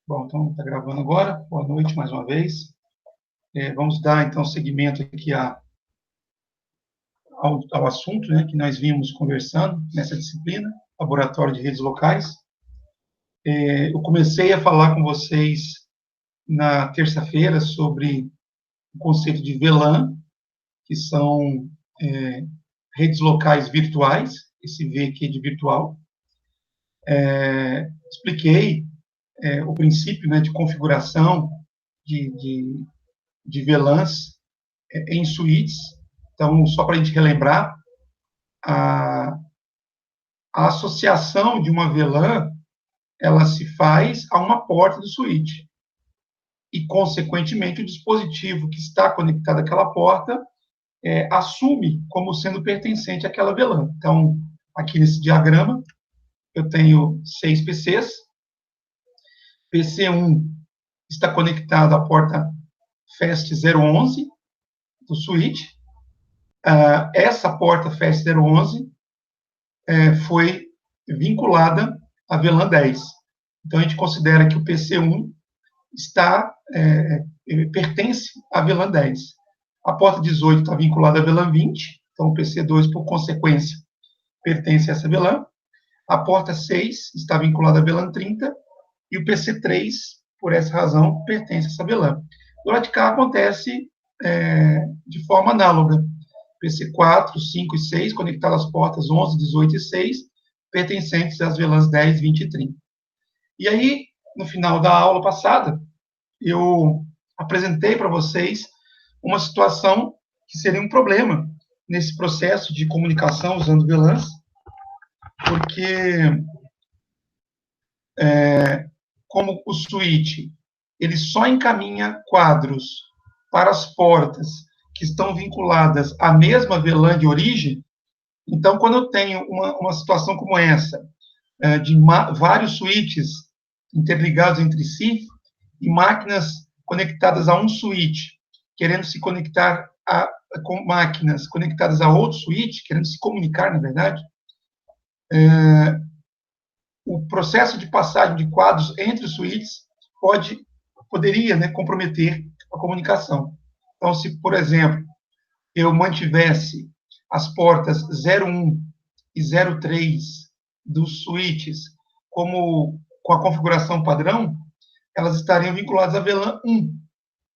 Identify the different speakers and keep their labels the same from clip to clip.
Speaker 1: Bom, então está gravando agora. Boa noite mais uma vez. Vamos dar então seguimento aqui ao assunto, né, que nós vimos conversando nessa disciplina, Laboratório de Redes Locais. Eu comecei a falar com vocês na terça-feira sobre o conceito de VLAN, que são redes locais virtuais, esse V aqui de virtual. Expliquei o princípio, né, de configuração de VLANs em suítes. Então, só para a gente relembrar, a associação de uma VLAN, ela se faz a uma porta do suíte. E, consequentemente, o dispositivo que está conectado àquela porta assume como sendo pertencente àquela VLAN. Então, aqui nesse diagrama, eu tenho 6 PCs. PC1 está conectado à porta FAST 011 do suíte. Essa porta FAST 011 foi vinculada à VLAN 10. Então, a gente considera que o PC1 pertence à VLAN 10. A porta 18 está vinculada à VLAN 20, então o PC2, por consequência, pertence a essa VLAN. A porta 6 está vinculada à VLAN 30 e o PC3, por essa razão, pertence a essa VLAN. Do lado de cá acontece de forma análoga. PC4, 5 e 6, conectadas às portas 11, 18 e 6, pertencentes às VLANs 10, 20 e 30. E aí, no final da aula passada, eu apresentei para vocês uma situação que seria um problema nesse processo de comunicação usando VLANs, porque como o switch ele só encaminha quadros para as portas que estão vinculadas à mesma VLAN de origem, então, quando eu tenho uma situação como essa, de vários switches interligados entre si, e máquinas conectadas a um switch, querendo se conectar com máquinas conectadas a outro switch, querendo se comunicar, na verdade, o processo de passagem de quadros entre os switches poderia, né, comprometer a comunicação. Então, se, por exemplo, eu mantivesse as portas 01 e 03 dos switches com a configuração padrão, elas estariam vinculadas à VLAN 1,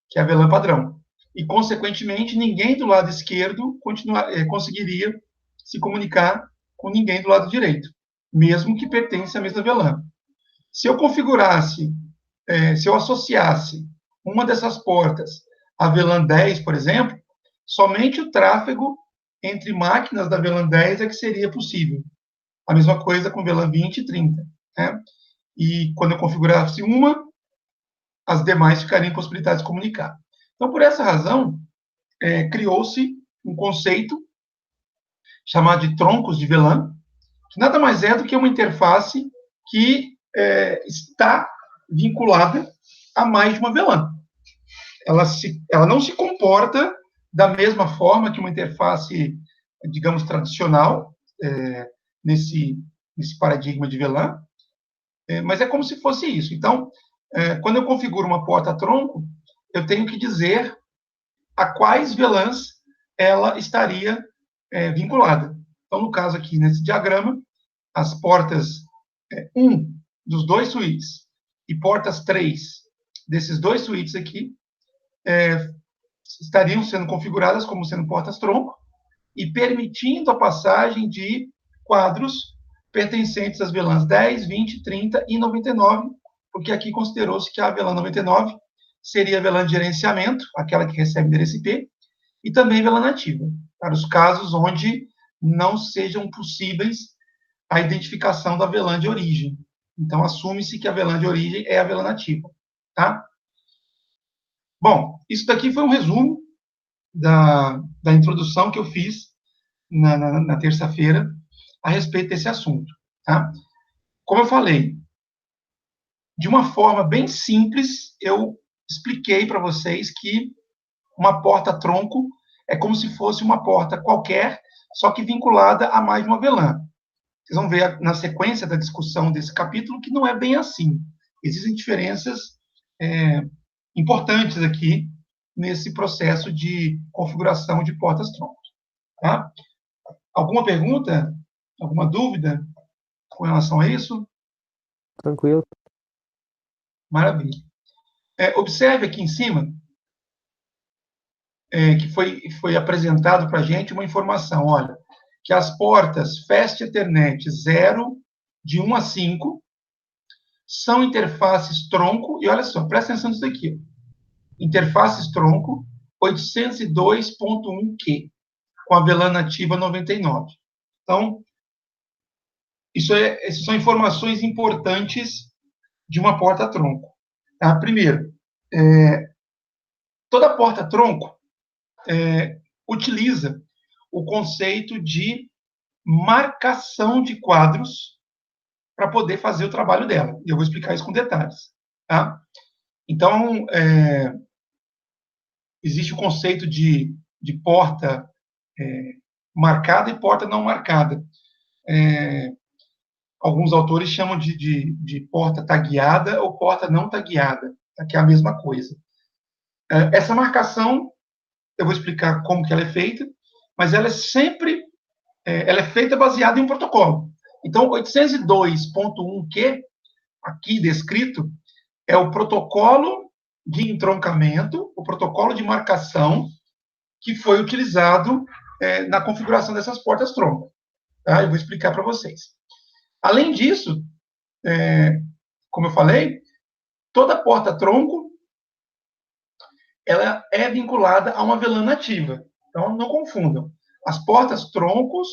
Speaker 1: que é a VLAN padrão. E, consequentemente, ninguém do lado esquerdo conseguiria se comunicar com ninguém do lado direito, mesmo que pertence à mesma VLAN. Se eu configurasse, se eu associasse uma dessas portas à VLAN 10, por exemplo, somente o tráfego entre máquinas da VLAN 10 é que seria possível. A mesma coisa com VLAN 20 e 30. Né? E quando eu configurasse uma, as demais ficariam impossibilitadas de comunicar. Então, por essa razão, criou-se um conceito chamado de troncos de VLAN, que nada mais é do que uma interface que está vinculada a mais de uma VLAN. Ela não se comporta da mesma forma que uma interface, digamos, tradicional, nesse paradigma de VLAN, mas é como se fosse isso. Então, quando eu configuro uma porta tronco, eu tenho que dizer a quais VLANs ela estaria vinculada. Então, no caso aqui, nesse diagrama, as portas 1 dos dois switches e portas 3 desses dois switches aqui estariam sendo configuradas como sendo portas-tronco e permitindo a passagem de quadros pertencentes às VLANs 10, 20, 30 e 99, porque aqui considerou-se que a VLAN 99 seria a VLAN de gerenciamento, aquela que recebe endereço IP, e também VLAN nativa, para os casos onde não sejam possíveis a identificação da VLAN de origem. Então, assume-se que a VLAN de origem é a VLAN nativa. Tá? Bom, isso daqui foi um resumo da introdução que eu fiz na terça-feira a respeito desse assunto. Tá? Como eu falei, de uma forma bem simples, eu expliquei para vocês que uma porta-tronco é como se fosse uma porta qualquer, só que vinculada a mais de uma VLAN. Vocês vão ver na sequência da discussão desse capítulo que não é bem assim. existem diferenças importantes aqui nesse processo de configuração de portas-troncos. Tá? Alguma pergunta? Alguma dúvida com relação a isso?
Speaker 2: Tranquilo.
Speaker 1: Maravilha. Observe aqui em cima que foi apresentado para a gente uma informação, olha, que as portas Fast Ethernet 0, de 1 a 5, são interfaces tronco, e olha só, presta atenção nisso aqui, interfaces tronco 802.1Q, com a VLAN nativa 99. Então, essas são informações importantes de uma porta-tronco. Tá? Primeiro, toda porta-tronco utiliza o conceito de marcação de quadros para poder fazer o trabalho dela. E eu vou explicar isso com detalhes. Tá? Então, existe o conceito de porta marcada e porta não marcada. Alguns autores chamam de porta tagueada ou porta não tagueada, que é a mesma coisa. Essa marcação, eu vou explicar como que ela é feita, mas ela é sempre ela é feita baseada em um protocolo. Então, 802.1Q, aqui descrito, é o protocolo de entroncamento, o protocolo de marcação que foi utilizado na configuração dessas portas-tronco. Tá? Eu vou explicar para vocês. Além disso, como eu falei, toda porta-tronco ela é vinculada a uma VLAN nativa. Então, não confundam. As portas-troncos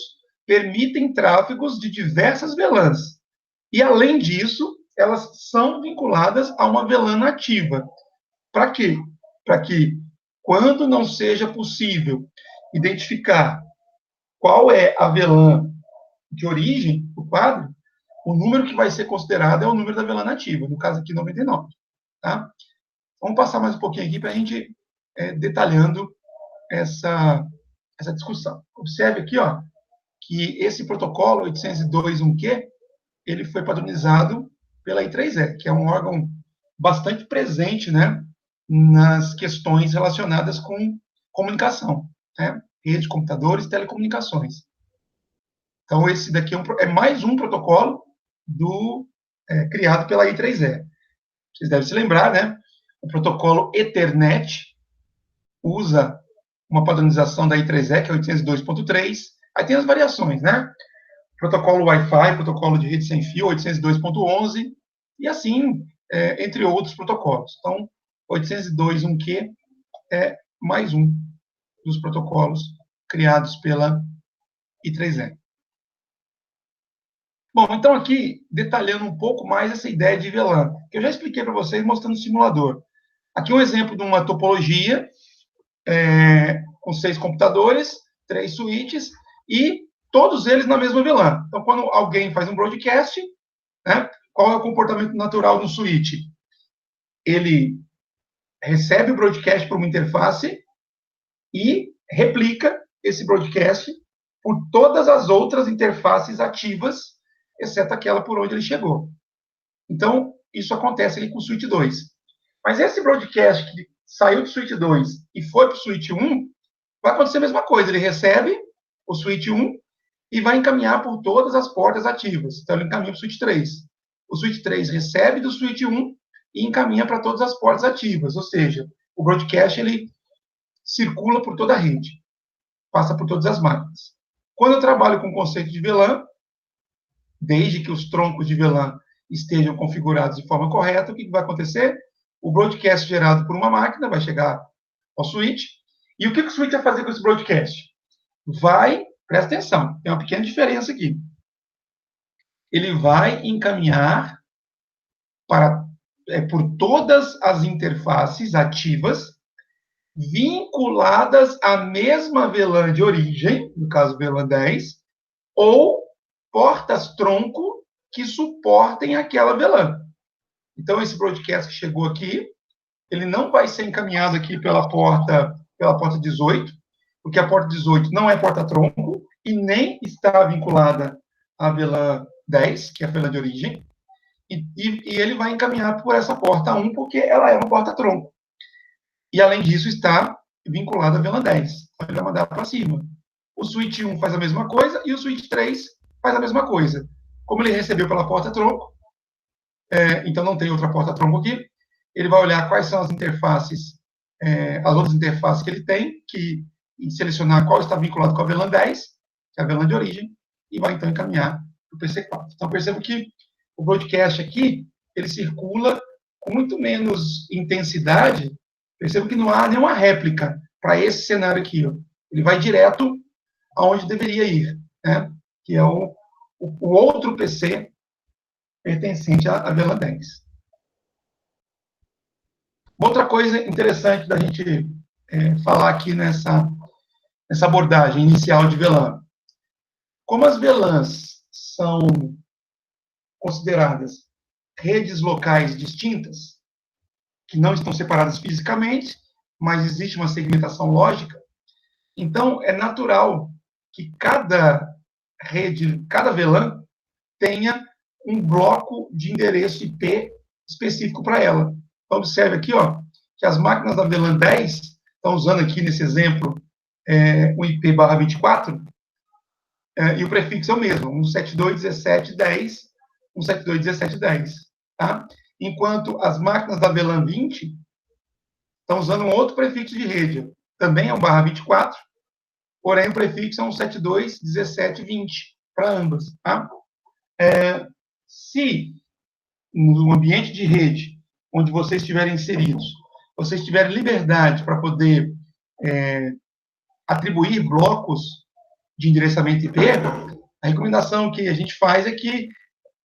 Speaker 1: permitem tráfegos de diversas VLANs. E, além disso, elas são vinculadas a uma VLAN nativa. Para quê? Para que, quando não seja possível identificar qual é a VLAN de origem do quadro, o número que vai ser considerado é o número da VLAN nativa, no caso aqui 99. Tá? Vamos passar mais um pouquinho aqui para a gente detalhando essa discussão. Observe aqui, ó, que esse protocolo 802.1Q, ele foi padronizado pela I3E, que é um órgão bastante presente, né, nas questões relacionadas com comunicação, né, rede de computadores e telecomunicações. Então, esse daqui é mais um protocolo criado pela I3E. Vocês devem se lembrar, né, o protocolo Ethernet usa uma padronização da I3E, que é 802.3. Aí tem as variações, né? Protocolo Wi-Fi, protocolo de rede sem fio, 802.11, e assim, entre outros protocolos. Então, 802.1Q é mais um dos protocolos criados pela I3E. Bom, então aqui, detalhando um pouco mais essa ideia de VLAN, que eu já expliquei para vocês mostrando o simulador. Aqui um exemplo de uma topologia com 6 computadores, 3 switches, e todos eles na mesma VLAN. Então, quando alguém faz um broadcast, né, qual é o comportamento natural do switch? Ele recebe o broadcast por uma interface e replica esse broadcast por todas as outras interfaces ativas, exceto aquela por onde ele chegou. Então, isso acontece ali com o switch 2. Mas esse broadcast que saiu do switch 2 e foi para o switch 1, vai acontecer a mesma coisa. Ele recebe o switch 1 e vai encaminhar por todas as portas ativas. Então, ele encaminha para o switch 3. O switch 3 recebe do switch 1 e encaminha para todas as portas ativas. Ou seja, o broadcast ele circula por toda a rede, passa por todas as máquinas. Quando eu trabalho com o conceito de VLAN, desde que os troncos de VLAN estejam configurados de forma correta, o que vai acontecer? O broadcast gerado por uma máquina vai chegar ao switch. E o que o switch vai fazer com esse broadcast? Presta atenção, tem uma pequena diferença aqui. Ele vai encaminhar por todas as interfaces ativas vinculadas à mesma VLAN de origem, no caso VLAN 10, ou portas-tronco que suportem aquela VLAN. Então, esse broadcast que chegou aqui, ele não vai ser encaminhado aqui pela porta 18, porque a porta 18 não é porta-tronco e nem está vinculada à VLAN 10, que é a VLAN de origem. e ele vai encaminhar por essa porta 1, porque ela é uma porta-tronco. E, além disso, está vinculada à VLAN 10. Então, ele vai mandar para cima. O switch 1 faz a mesma coisa e o switch 3 faz a mesma coisa. Como ele recebeu pela porta-tronco, então não tem outra porta-tronco aqui, ele vai olhar quais são as interfaces, as outras interfaces que ele tem, e selecionar qual está vinculado com a VLAN 10, que é a VLAN de origem, e vai, então, encaminhar para o PC4. Então, percebo que o broadcast aqui, ele circula com muito menos intensidade. Percebo que não há nenhuma réplica para esse cenário aqui. Ó. Ele vai direto aonde deveria ir, né? Que é o outro PC pertencente à VLAN 10. Outra coisa interessante da gente falar aqui nessa abordagem inicial de VLAN. Como as VLANs são consideradas redes locais distintas, que não estão separadas fisicamente, mas existe uma segmentação lógica, então é natural que cada rede, cada VLAN, tenha um bloco de endereço IP específico para ela. Então, observe aqui, ó, que as máquinas da VLAN 10 estão usando aqui nesse exemplo o IP/24, e o prefixo é o mesmo, 172.17.10, 172.17.10, tá? Enquanto as máquinas da VLAN 20 estão usando um outro prefixo de rede, também é um /24, porém o prefixo é um 172.17.20 para ambas, tá? Se no ambiente de rede onde vocês estiverem inseridos, vocês tiverem liberdade para poder atribuir blocos de endereçamento IP, a recomendação que a gente faz é que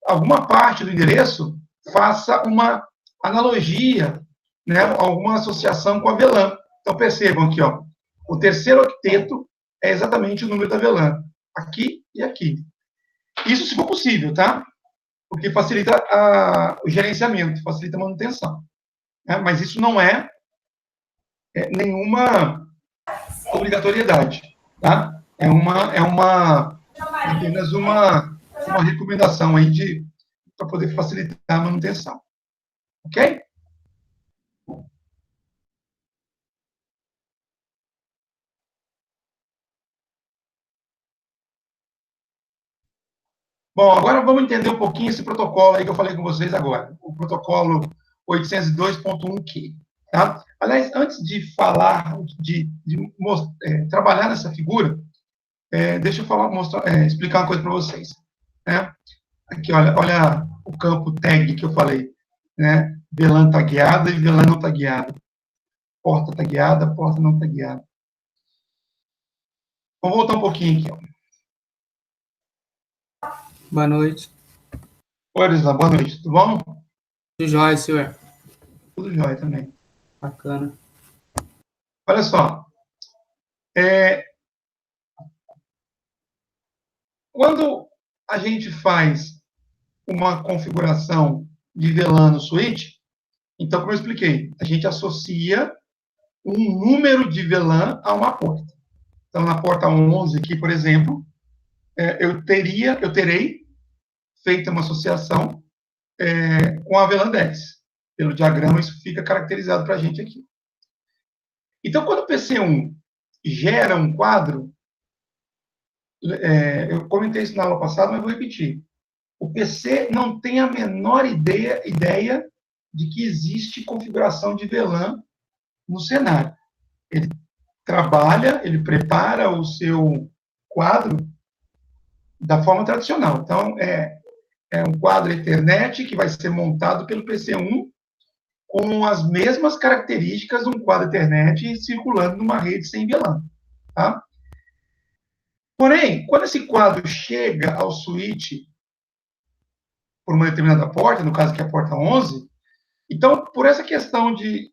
Speaker 1: alguma parte do endereço faça uma analogia, né, alguma associação com a VLAN. Então, percebam aqui, ó, o terceiro octeto é exatamente o número da VLAN, aqui e aqui. Isso, se for possível, tá? Porque facilita o gerenciamento, facilita a manutenção. Né? Mas isso não é nenhuma obrigatoriedade, tá? É apenas uma recomendação aí para poder facilitar a manutenção. Ok? Bom, agora vamos entender um pouquinho esse protocolo aí que eu falei com vocês agora, o protocolo 802.1q. Tá? Aliás, antes de falar, trabalhar nessa figura, deixa eu explicar uma coisa para vocês. Né? Aqui, olha o campo tag que eu falei. Né? VLAN tagueada e VLAN não tagueada. Porta tagueada, porta não tagueada. Vamos voltar um pouquinho aqui. Ó.
Speaker 2: Boa noite.
Speaker 1: Oi, Elisão, boa noite. Tudo bom?
Speaker 2: Tudo jóia, senhor?
Speaker 1: Tudo jóia também.
Speaker 2: Bacana.
Speaker 1: Olha só. Quando a gente faz uma configuração de VLAN no switch, então, como eu expliquei, a gente associa um número de VLAN a uma porta. Então, na porta 11 aqui, por exemplo, eu terei feito uma associação com a VLAN 10. Pelo diagrama, isso fica caracterizado para a gente aqui. Então, quando o PC1 gera um quadro, eu comentei isso na aula passada, mas vou repetir. O PC não tem a menor ideia de que existe configuração de VLAN no cenário. Ele trabalha, ele prepara o seu quadro da forma tradicional. Então, é um quadro Ethernet que vai ser montado pelo PC1 com as mesmas características de um quadro Ethernet circulando numa rede sem VLAN. Tá? Porém, quando esse quadro chega ao switch por uma determinada porta, no caso que é a porta 11, então, por essa questão de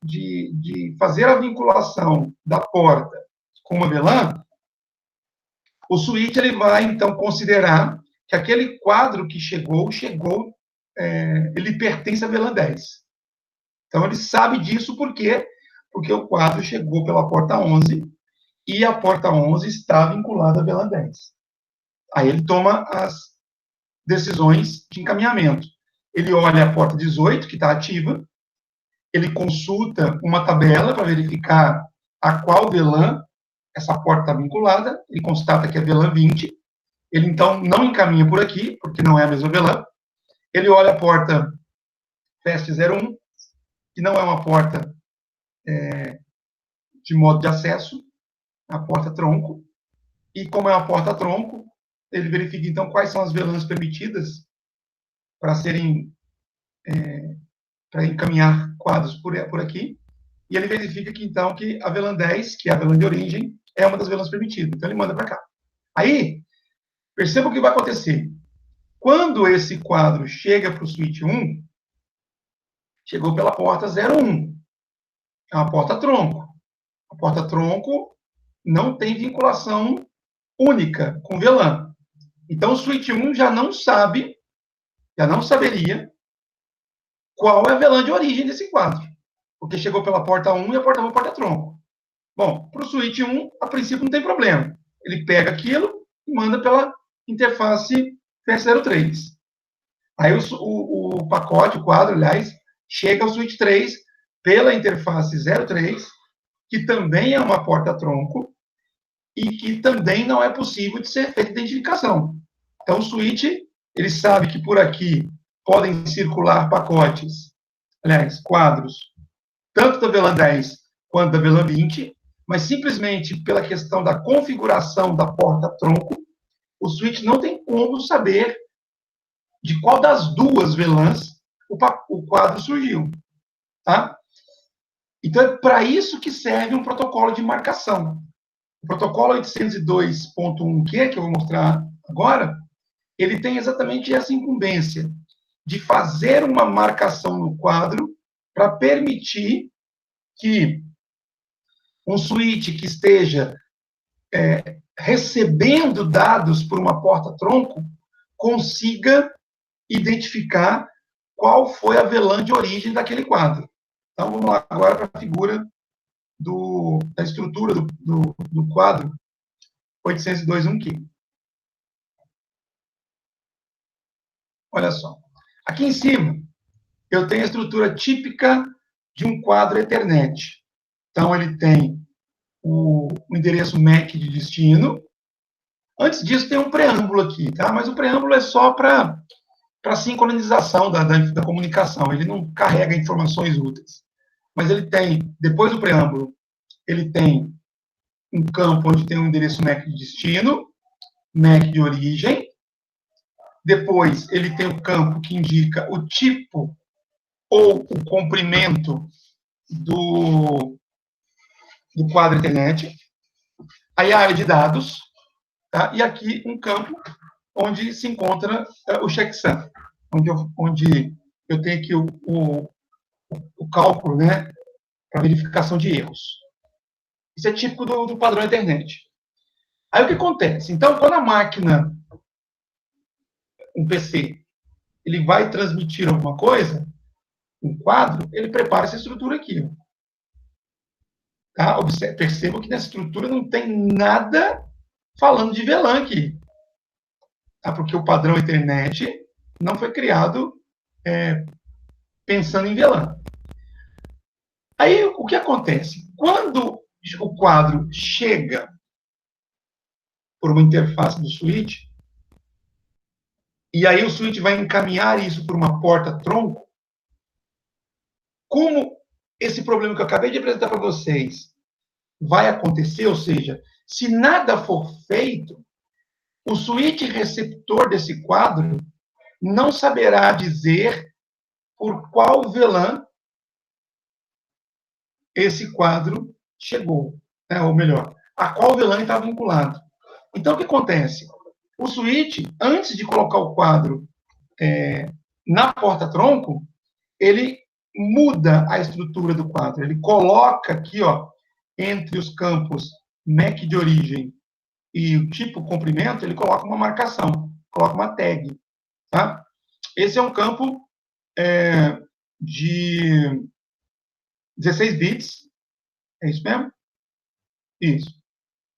Speaker 1: fazer a vinculação da porta com uma VLAN, o switch ele vai, então, considerar que aquele quadro que chegou, ele pertence à VLAN 10. Então, ele sabe disso por quê? Porque o quadro chegou pela porta 11 e a porta 11 está vinculada à VLAN 10. Aí ele toma as decisões de encaminhamento. ele olha a porta 18, que está ativa, ele consulta uma tabela para verificar a qual VLAN essa porta está vinculada, ele constata que é VLAN 20, ele então não encaminha por aqui, porque não é a mesma VLAN, ele olha a porta FAST 01, que não é uma porta de modo de acesso, a porta tronco, e como é uma porta tronco, ele verifica então quais são as VLANs permitidas para serem para encaminhar quadros por aqui, e ele verifica que então que a VLAN 10, que é a VLAN de origem, é uma das VLANs permitidas, então ele manda para cá. Aí, perceba o que vai acontecer. Quando esse quadro chega para o switch 1, chegou pela porta 01, é uma porta tronco. A porta tronco não tem vinculação única com VLAN. Então, o switch 1 já não saberia qual é a VLAN de origem desse quadro, porque chegou pela porta 1 e a porta 1 é a porta tronco. Bom, para o switch 1, a princípio não tem problema. Ele pega aquilo e manda pela interface FS03. Aí o pacote, o quadro, aliás, chega ao switch 3 pela interface 03, que também é uma porta tronco e que também não é possível de ser feita identificação. Então, o switch, ele sabe que por aqui podem circular pacotes, aliás, quadros, tanto da VLAN 10 quanto da VLAN 20, mas simplesmente pela questão da configuração da porta tronco, o switch não tem como saber de qual das duas VLANs o quadro surgiu. Tá? Então, é para isso que serve um protocolo de marcação. O protocolo 802.1Q, que eu vou mostrar agora, ele tem exatamente essa incumbência de fazer uma marcação no quadro para permitir que um switch que esteja recebendo dados por uma porta tronco consiga identificar qual foi a VLAN de origem daquele quadro. Então, vamos lá agora para a figura da estrutura do quadro 802.1Q. Olha só. Aqui em cima, eu tenho a estrutura típica de um quadro Ethernet. Então, ele tem o endereço MAC de destino. Antes disso, tem um preâmbulo aqui, tá? Mas o preâmbulo é só para sincronização da comunicação. Ele não carrega informações úteis. Mas ele tem, depois do preâmbulo, ele tem um campo onde tem o endereço MAC de destino, MAC de origem. Depois, ele tem o campo que indica o tipo ou o comprimento do quadro Ethernet. Aí a área de dados, tá? E aqui um campo onde se encontra o checksum, onde eu tenho aqui o cálculo, né, para verificação de erros. Isso é típico do padrão Ethernet. Aí o que acontece? Então, quando a máquina, um PC, ele vai transmitir alguma coisa, um quadro, ele prepara essa estrutura aqui. Tá? Perceba que nessa estrutura não tem nada falando de VLAN aqui. Tá? Porque o padrão Ethernet não foi criado pensando em VLAN. Aí, o que acontece? Quando o quadro chega por uma interface do switch, e aí o switch vai encaminhar isso por uma porta tronco, como esse problema que eu acabei de apresentar para vocês vai acontecer, ou seja, se nada for feito, o switch receptor desse quadro não saberá dizer por qual VLAN esse quadro chegou, né? Ou melhor, a qual VLAN está vinculado. Então, o que acontece? O switch, antes de colocar o quadro na porta-tronco, ele muda a estrutura do quadro. Ele coloca aqui, ó, entre os campos MAC de origem e o tipo comprimento, ele coloca uma marcação, coloca uma tag. Tá? Esse é um campo de 16 bits. É isso mesmo? Isso.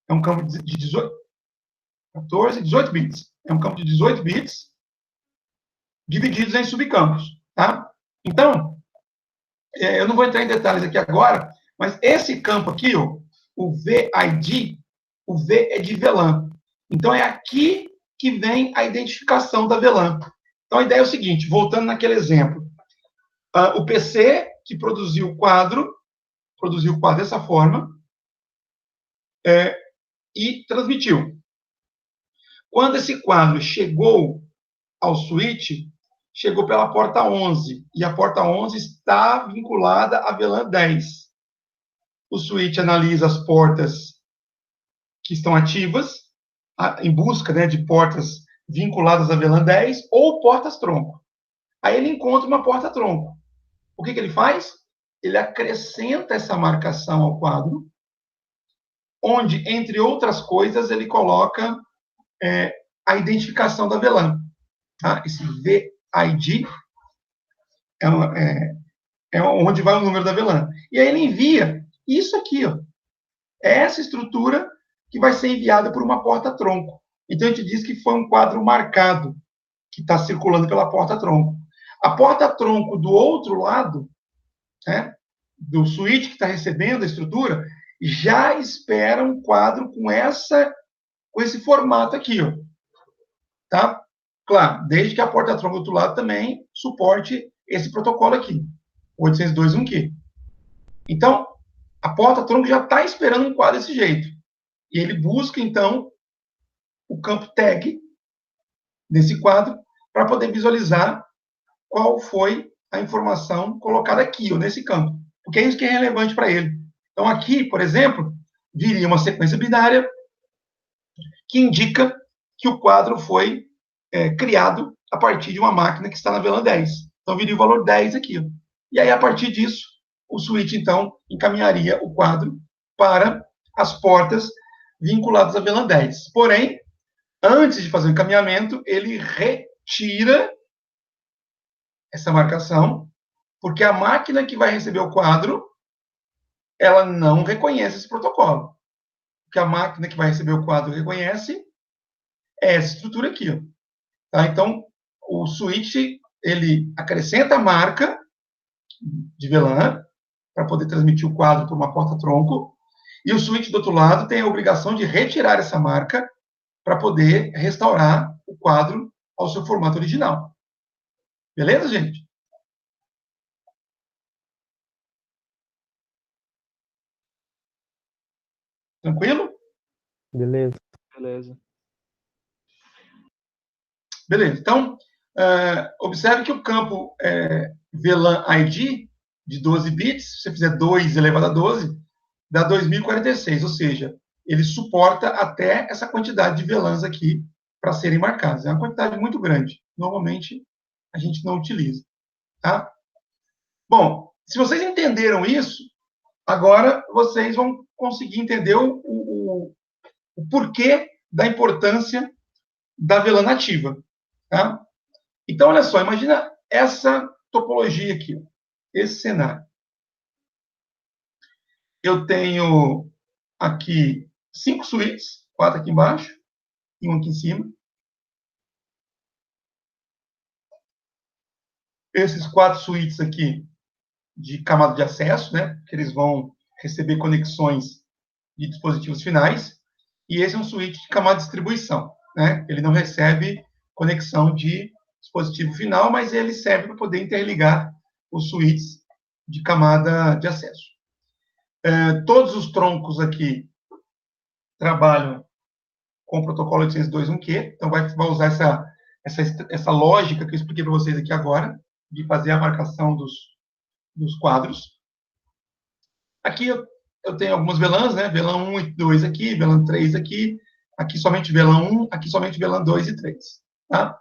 Speaker 1: É um campo de 18, 14, 18 bits. É um campo de 18 bits divididos em subcampos, tá? Então, eu não vou entrar em detalhes aqui agora, mas esse campo aqui, ó, o VID, o V é de VLAN. Então, é aqui que vem a identificação da VLAN. Então, a ideia é o seguinte, voltando naquele exemplo, o PC que produziu o quadro dessa forma, e transmitiu. Quando esse quadro chegou ao switch, chegou pela porta 11, e a porta 11 está vinculada à VLAN 10. O switch analisa as portas que estão ativas, em busca, né, de portas vinculadas à VLAN 10 ou portas-tronco. Aí ele encontra uma porta-tronco. O que ele faz? Ele acrescenta essa marcação ao quadro, onde, entre outras coisas, ele coloca a identificação da VLAN. Tá? Esse VID é onde vai o número da VLAN. E aí ele envia isso aqui, ó. É essa estrutura que vai ser enviada por uma porta-tronco. Então, a gente diz que foi um quadro marcado que está circulando pela porta-tronco. A porta-tronco do outro lado, né, do switch que está recebendo a estrutura, já espera um quadro com esse formato aqui, ó. Tá? Claro, desde que a porta-tronco do outro lado também suporte esse protocolo aqui, 802.1q. Então, a porta-tronco já está esperando um quadro desse jeito. E ele busca, então, o campo tag desse quadro para poder visualizar qual foi a informação colocada aqui, ou nesse campo. Porque é isso que é relevante para ele. Então, aqui, por exemplo, viria uma sequência binária que indica que o quadro foi criado a partir de uma máquina que está na VLAN 10. Então, viria o valor 10 aqui. Ó. E aí, a partir disso, o switch, então, encaminharia o quadro para as portas vinculadas à VLAN 10. Porém, antes de fazer o encaminhamento, ele retira essa marcação, porque a máquina que vai receber o quadro, ela não reconhece esse protocolo. O que a máquina que vai receber o quadro reconhece é essa estrutura aqui. Ó. Tá? Então, o switch, ele acrescenta a marca de VLAN para poder transmitir o quadro por uma porta-tronco, e o switch do outro lado tem a obrigação de retirar essa marca para poder restaurar o quadro ao seu formato original. Beleza, gente? Tranquilo?
Speaker 3: Beleza.
Speaker 4: Beleza.
Speaker 1: Beleza. Então, observe que o campo VLAN ID de 12 bits, se você fizer 2 elevado a 12, dá 2046, ou seja, ele suporta até essa quantidade de VLANs aqui para serem marcados. É uma quantidade muito grande. Normalmente, a gente não utiliza. Tá? Bom, se vocês entenderam isso, agora vocês vão conseguir entender o porquê da importância da VLAN nativa. Tá? Então, olha só, imagina essa topologia aqui, esse cenário. Eu tenho aqui 5 suítes, 4 aqui embaixo e 1 aqui em cima. Esses 4 suítes aqui de camada de acesso, né, que eles vão receber conexões de dispositivos finais, e esse é um switch de camada de distribuição, né, ele não recebe conexão de dispositivo final, mas ele serve para poder interligar os switches de camada de acesso. Todos os troncos aqui trabalham com o protocolo 802.1q, então vai usar essa lógica que eu expliquei para vocês aqui agora, de fazer a marcação dos quadros. Aqui eu tenho algumas VLANs, né? VLAN 1 e 2 aqui, VLAN 3 aqui somente VLAN 1, aqui somente VLAN 2 e 3. Tá?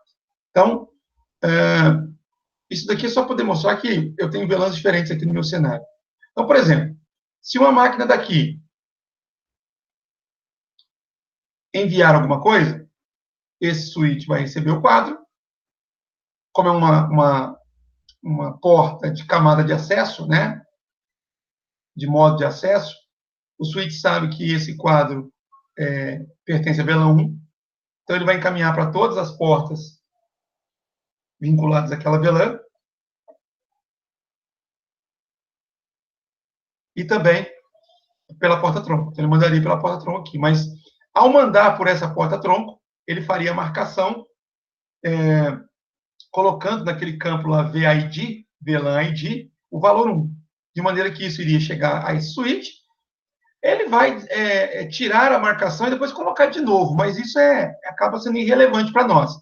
Speaker 1: Então, isso daqui é só para demonstrar que eu tenho VLANs diferentes aqui no meu cenário. Então, por exemplo, se uma máquina daqui enviar alguma coisa, esse switch vai receber o quadro. Como é uma porta de camada de acesso, né? De modo de acesso, o switch sabe que esse quadro pertence a VLAN 1, então ele vai encaminhar para todas as portas vinculados àquela VLAN. E também pela porta-tronco. Então, ele mandaria pela porta-tronco aqui. Mas, ao mandar por essa porta-tronco, ele faria a marcação, colocando naquele campo lá VID, VLAN ID, o valor 1. De maneira que isso iria chegar a esse switch. Ele vai tirar a marcação e depois colocar de novo, mas isso acaba sendo irrelevante para nós.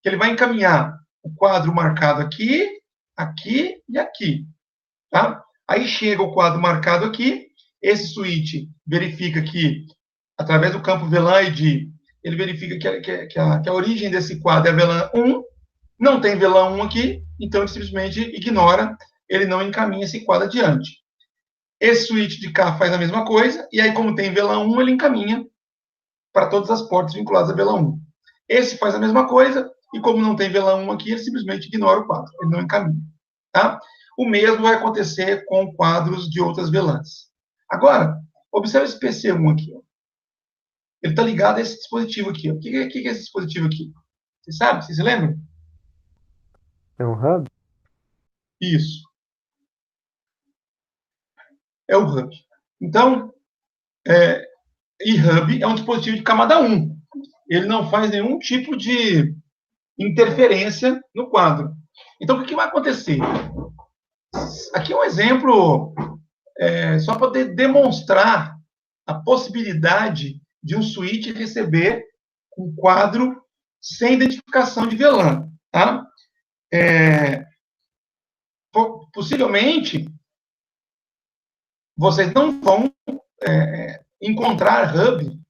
Speaker 1: Ele vai encaminhar o quadro marcado aqui, aqui e aqui. Tá? Aí chega o quadro marcado aqui, esse switch verifica que, através do campo VLAN ID, ele verifica que a origem desse quadro é VLAN 1, não tem VLAN 1 aqui, então ele simplesmente ignora, ele não encaminha esse quadro adiante. Esse switch de cá faz a mesma coisa, e aí, como tem VLAN 1, ele encaminha para todas as portas vinculadas a VLAN 1. Esse faz a mesma coisa, e como não tem VLAN 1 aqui, ele simplesmente ignora o quadro, ele não encaminha. Tá? O mesmo vai acontecer com quadros de outras VLANs. Agora, observe esse PC1 aqui. Ó. Ele está ligado a esse dispositivo aqui. Ó. O que é esse dispositivo aqui? Você sabe? Você se lembra?
Speaker 3: É um hub?
Speaker 1: Isso. É o hub. Então, eHub é um dispositivo de camada 1. Ele não faz nenhum tipo de interferência no quadro. Então, o que vai acontecer? Aqui é um exemplo só para demonstrar a possibilidade de um switch receber um quadro sem identificação de VLAN. Tá? Possivelmente, vocês não vão encontrar hub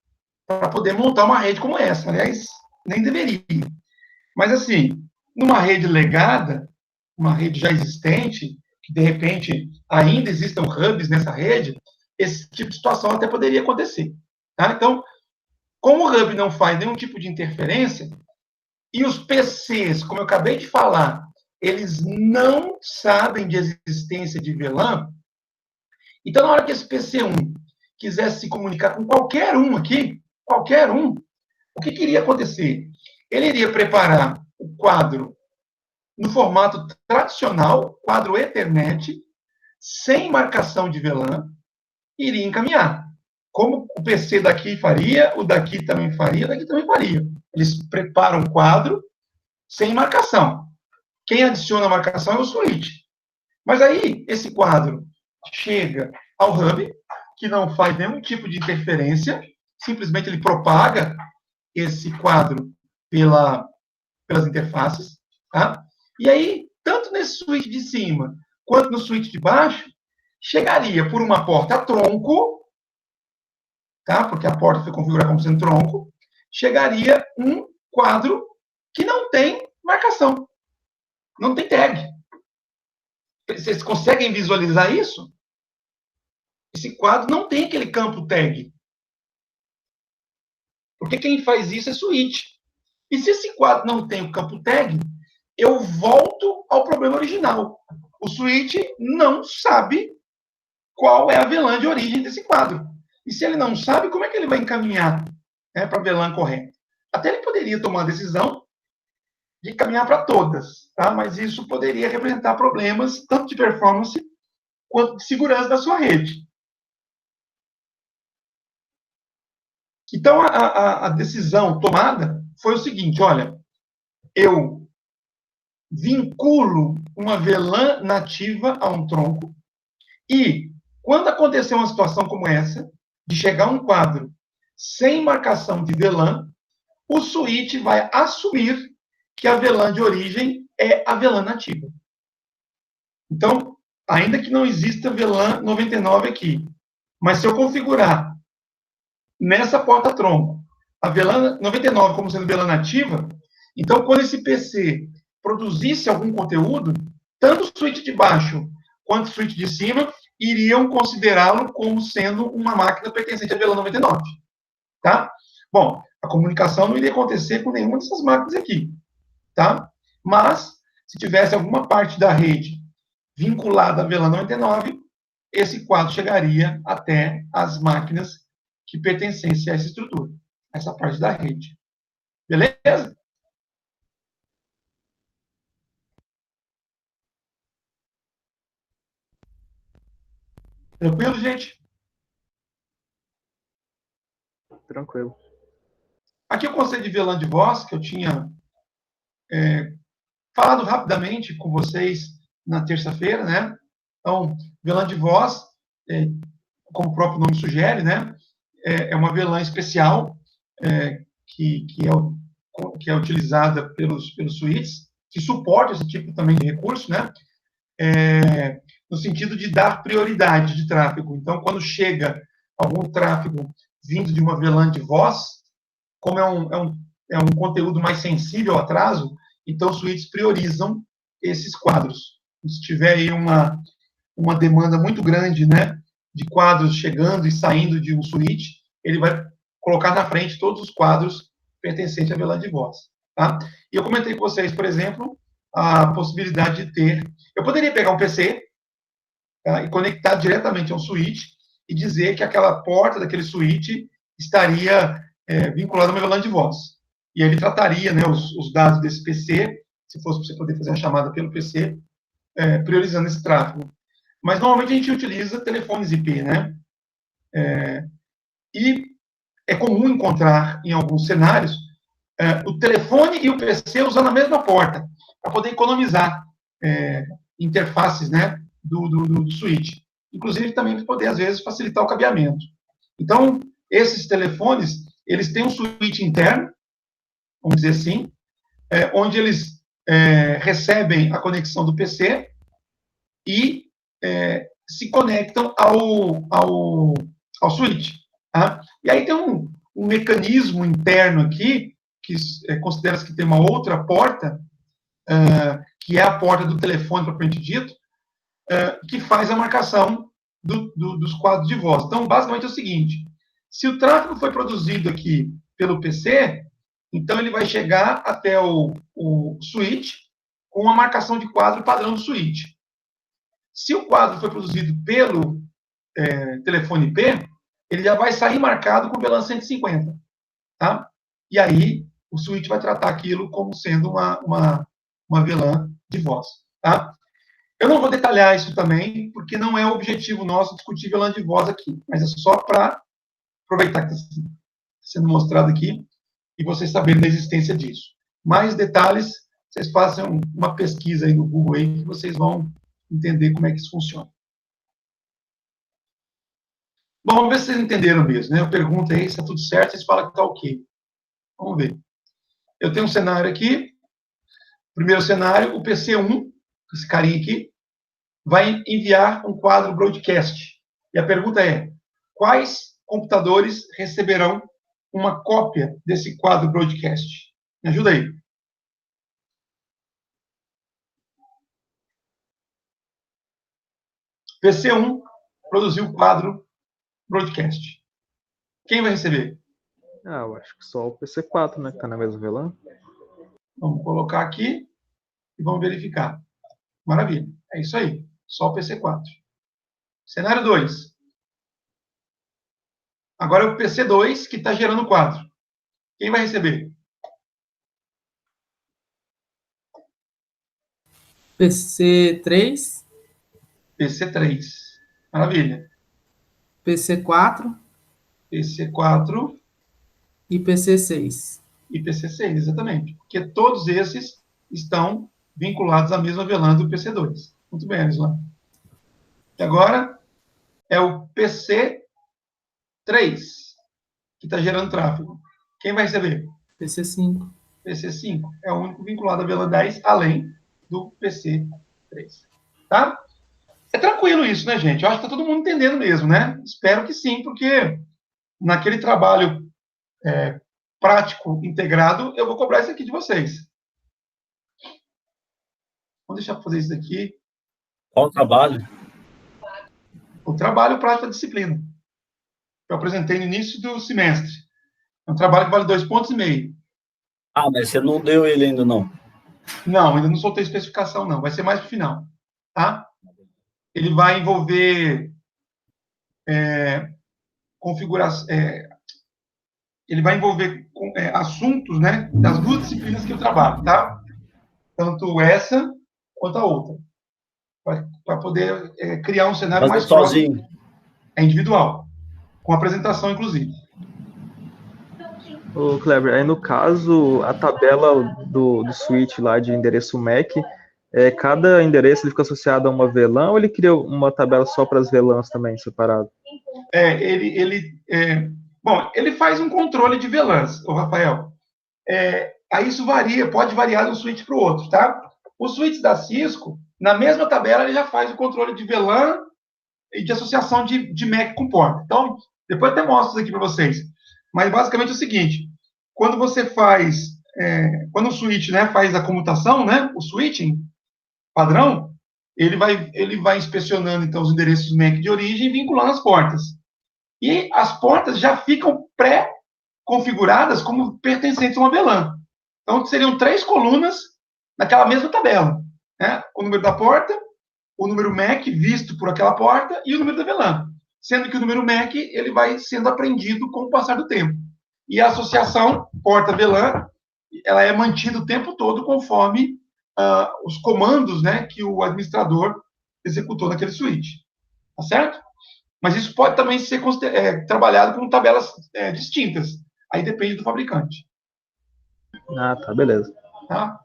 Speaker 1: para poder montar uma rede como essa. Aliás, nem deveria. Mas, assim, numa rede legada, uma rede já existente, que, de repente, ainda existam hubs nessa rede, esse tipo de situação até poderia acontecer. Tá? Então, como o hub não faz nenhum tipo de interferência, e os PCs, como eu acabei de falar, eles não sabem de existência de VLAN, então, na hora que esse PC1 quisesse se comunicar com qualquer um aqui, qualquer um, o que iria acontecer? Ele iria preparar o quadro no formato tradicional, quadro Ethernet, sem marcação de VLAN, e iria encaminhar. Como o PC daqui faria, o daqui também faria, o daqui também faria. Eles preparam o quadro sem marcação. Quem adiciona a marcação é o switch. Mas aí, esse quadro chega ao hub, que não faz nenhum tipo de interferência, simplesmente ele propaga esse quadro pelas interfaces, tá? E aí, tanto nesse switch de cima, quanto no switch de baixo, chegaria por uma porta tronco, tá? Porque a porta foi configurada como sendo tronco, chegaria um quadro que não tem marcação, não tem tag. Vocês conseguem visualizar isso? Esse quadro não tem aquele campo tag. Porque quem faz isso é switch. E se esse quadro não tem o campo tag, eu volto ao problema original. O switch não sabe qual é a VLAN de origem desse quadro. E se ele não sabe, como é que ele vai encaminhar para a VLAN correta? Até ele poderia tomar a decisão de caminhar para todas, tá? Mas isso poderia representar problemas tanto de performance quanto de segurança da sua rede. Então, a decisão tomada foi o seguinte, olha, eu vinculo uma VLAN nativa a um tronco e, quando acontecer uma situação como essa, de chegar um quadro sem marcação de VLAN, o switch vai assumir que a VLAN de origem é a VLAN nativa. Então, ainda que não exista VLAN 99 aqui, mas se eu configurar nessa porta-tronco a VLAN 99 como sendo VLAN nativa, então, quando esse PC produzisse algum conteúdo, tanto o switch de baixo quanto o switch de cima iriam considerá-lo como sendo uma máquina pertencente à VLAN 99. Tá? Bom, a comunicação não iria acontecer com nenhuma dessas máquinas aqui. Tá? Mas, se tivesse alguma parte da rede vinculada à VLAN 99, esse quadro chegaria até as máquinas que pertencessem a essa estrutura, essa parte da rede. Beleza? Tranquilo, gente?
Speaker 3: Tranquilo.
Speaker 1: Aqui o conceito de VLAN de voz, que eu tinha falado rapidamente com vocês na terça-feira, né? Então, VLAN de voz, como o próprio nome sugere, né? É uma VLAN especial que é utilizada pelos switches, que suporta esse tipo também de recurso, né? No sentido de dar prioridade de tráfego. Então, quando chega algum tráfego vindo de uma VLAN de voz, como é um conteúdo mais sensível ao atraso, então os switches priorizam esses quadros. Se tiver aí uma demanda muito grande, né, de quadros chegando e saindo de um switch, ele vai colocar na frente todos os quadros pertencentes à VLAN de voz. Tá? E eu comentei com vocês, por exemplo, a possibilidade de ter... Eu poderia pegar um PC, tá, e conectar diretamente a um switch e dizer que aquela porta daquele switch estaria vinculada a uma VLAN de voz. E ele trataria, né, os dados desse PC, se fosse para você poder fazer a chamada pelo PC, priorizando esse tráfego. Mas, normalmente, a gente utiliza telefones IP, né? E é comum encontrar, em alguns cenários, o telefone e o PC usando a mesma porta, para poder economizar interfaces, né, do switch. Inclusive, também para poder, às vezes, facilitar o cabeamento. Então, esses telefones, eles têm um switch interno, vamos dizer assim, onde eles recebem a conexão do PC e se conectam ao switch. Tá? E aí tem um mecanismo interno aqui, que considera-se que tem uma outra porta, que é a porta do telefone, propriamente dito, que faz a marcação dos quadros de voz. Então, basicamente é o seguinte, se o tráfego foi produzido aqui pelo PC, então ele vai chegar até o switch com uma marcação de quadro padrão do switch. Se o quadro foi produzido pelo telefone IP, ele já vai sair marcado com VLAN 150. Tá? E aí, o switch vai tratar aquilo como sendo uma VLAN de voz. Tá? Eu não vou detalhar isso também, porque não é o objetivo nosso discutir VLAN de voz aqui, mas é só para aproveitar que está sendo mostrado aqui e vocês saberem da existência disso. Mais detalhes, vocês façam uma pesquisa aí no Google aí, que vocês vão entender como é que isso funciona. Bom, vamos ver se vocês entenderam mesmo, né? Eu pergunto aí se está tudo certo, vocês falam que está ok. Vamos ver. Eu tenho um cenário aqui. Primeiro cenário, o PC1, esse carinha aqui, vai enviar um quadro broadcast. E a pergunta é, quais computadores receberão uma cópia desse quadro broadcast? Me ajuda aí. PC1 produziu o quadro broadcast. Quem vai receber?
Speaker 3: Eu acho que só o PC4, né? Que tá na mesma VLAN.
Speaker 1: Vamos colocar aqui e vamos verificar. Maravilha. É isso aí. Só o PC4. Cenário 2. Agora é o PC2 que está gerando o quadro. Quem vai receber?
Speaker 2: PC3,
Speaker 1: PC3. Maravilha.
Speaker 2: PC4
Speaker 1: PC4
Speaker 2: e PC6.
Speaker 1: e PC6, exatamente. Porque todos esses estão vinculados à mesma VLAN do PC2. Muito bem, Arislan. E agora é o PC3 que está gerando tráfego. Quem vai receber?
Speaker 2: PC5.
Speaker 1: PC5 é o único vinculado à VLAN 10, além do PC3. Tá? É tranquilo isso, né, gente? Eu acho que está todo mundo entendendo mesmo, né? Espero que sim, porque naquele trabalho prático integrado, eu vou cobrar isso aqui de vocês. Vamos deixar para fazer isso aqui.
Speaker 4: Qual o trabalho?
Speaker 1: O trabalho prático da disciplina. Eu apresentei no início do semestre. É um trabalho que vale 2,5 pontos.
Speaker 4: Ah, mas você não deu ele ainda, não?
Speaker 1: Não, ainda não soltei especificação, não. Vai ser mais para o final. Tá? Ele vai envolver configuração... ele vai envolver assuntos, né, das duas disciplinas que eu trabalho, tá? Tanto essa quanto a outra. Para poder criar um cenário
Speaker 4: Fazer
Speaker 1: mais próximo.
Speaker 4: sozinho.
Speaker 1: É individual, com apresentação, inclusive.
Speaker 3: Ô, Kleber, aí no caso, a tabela do switch lá de endereço MAC, cada endereço ele fica associado a uma VLAN ou ele cria uma tabela só para as VLANs também, separado?
Speaker 1: Bom, ele faz um controle de VLANs, o Rafael. Aí isso varia, pode variar de um switch para o outro, tá? Os switches da Cisco, na mesma tabela, ele já faz o controle de VLAN e de associação de MAC com porta. Então, depois eu até mostro isso aqui para vocês. Mas, basicamente, é o seguinte, quando você faz, quando o switch, né, faz a comutação, né, o switching padrão, ele vai inspecionando, então, os endereços MAC de origem e vinculando as portas. E as portas já ficam pré-configuradas como pertencentes a uma VLAN. Então, seriam 3 colunas naquela mesma tabela, né? O número da porta, o número MAC visto por aquela porta e o número da VLAN. Sendo que o número MAC ele vai sendo aprendido com o passar do tempo. E a associação porta-VLAN ela é mantida o tempo todo conforme os comandos, né, que o administrador executou naquele switch. Tá certo? Mas isso pode também ser trabalhado com tabelas distintas. Aí depende do fabricante.
Speaker 3: Ah, tá, beleza.
Speaker 1: Tá?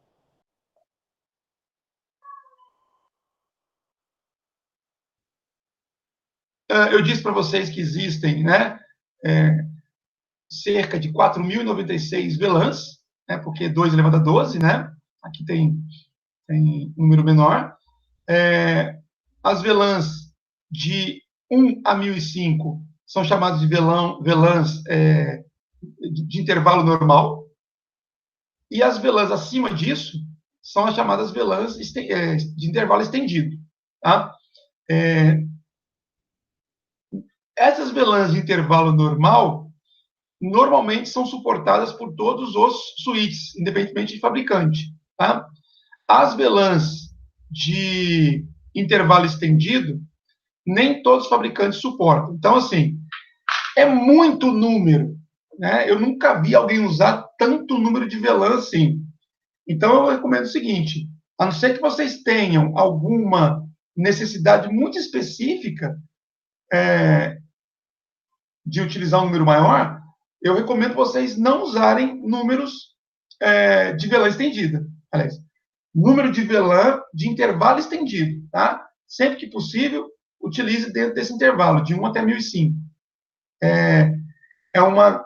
Speaker 1: Eu disse para vocês que existem, né, cerca de 4.096 VLANs, né, porque 2 elevado a 12, né? Aqui tem um número menor. As VLANs de 1 a 1.005 são chamadas de VLANs de intervalo normal. E as VLANs acima disso são as chamadas VLANs de intervalo estendido. Tá? Essas VLANs de intervalo normal, normalmente são suportadas por todos os switches, independentemente de fabricante. Tá? As VLANs de intervalo estendido, nem todos os fabricantes suportam. Então, assim, é muito número. Né? Eu nunca vi alguém usar tanto número de VLAN assim. Então, eu recomendo o seguinte, a não ser que vocês tenham alguma necessidade muito específica de utilizar um número maior, eu recomendo vocês não usarem números de VLAN estendida. Aliás, número de VLAN de intervalo estendido. Tá? Sempre que possível, utilize dentro desse intervalo, de 1 até 1.005. É uma,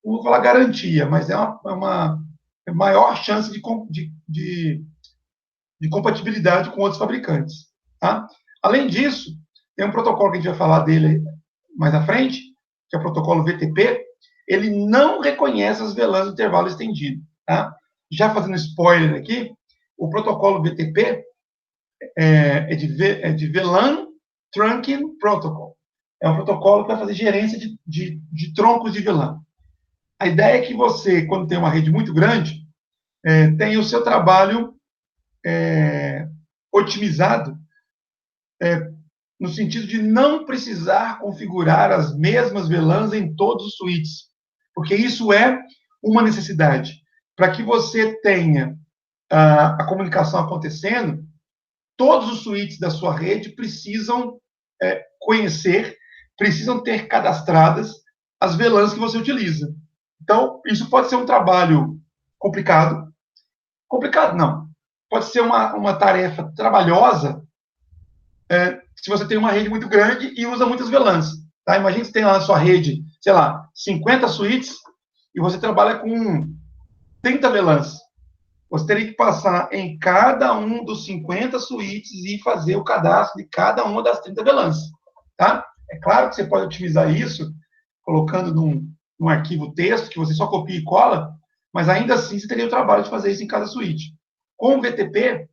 Speaker 1: não vou falar garantia, mas é uma maior chance de compatibilidade com outros fabricantes. Tá? Além disso, tem um protocolo que a gente vai falar dele mais à frente, que é o protocolo VTP, ele não reconhece as VLANs do intervalo estendido. Tá? Já fazendo spoiler aqui, o protocolo VTP é de VLAN Trunking Protocol. É um protocolo que vai fazer gerência de troncos de VLAN. A ideia é que você, quando tem uma rede muito grande, tenha o seu trabalho otimizado no sentido de não precisar configurar as mesmas VLANs em todos os switches, porque isso é uma necessidade. Para que você tenha a comunicação acontecendo, todos os switches da sua rede precisam conhecer, precisam ter cadastradas as VLANs que você utiliza. Então, isso pode ser um trabalho complicado. Complicado, não. Pode ser uma tarefa trabalhosa se você tem uma rede muito grande e usa muitas VLANs. Tá? Imagina que você tem lá na sua rede, sei lá, 50 switches e você trabalha com 30 VLANs. Você teria que passar em cada um dos 50 switches e fazer o cadastro de cada uma das 30 VLANs. Tá? É claro que você pode otimizar isso colocando num arquivo texto que você só copia e cola, mas ainda assim você teria o trabalho de fazer isso em cada switch. Com o VTP,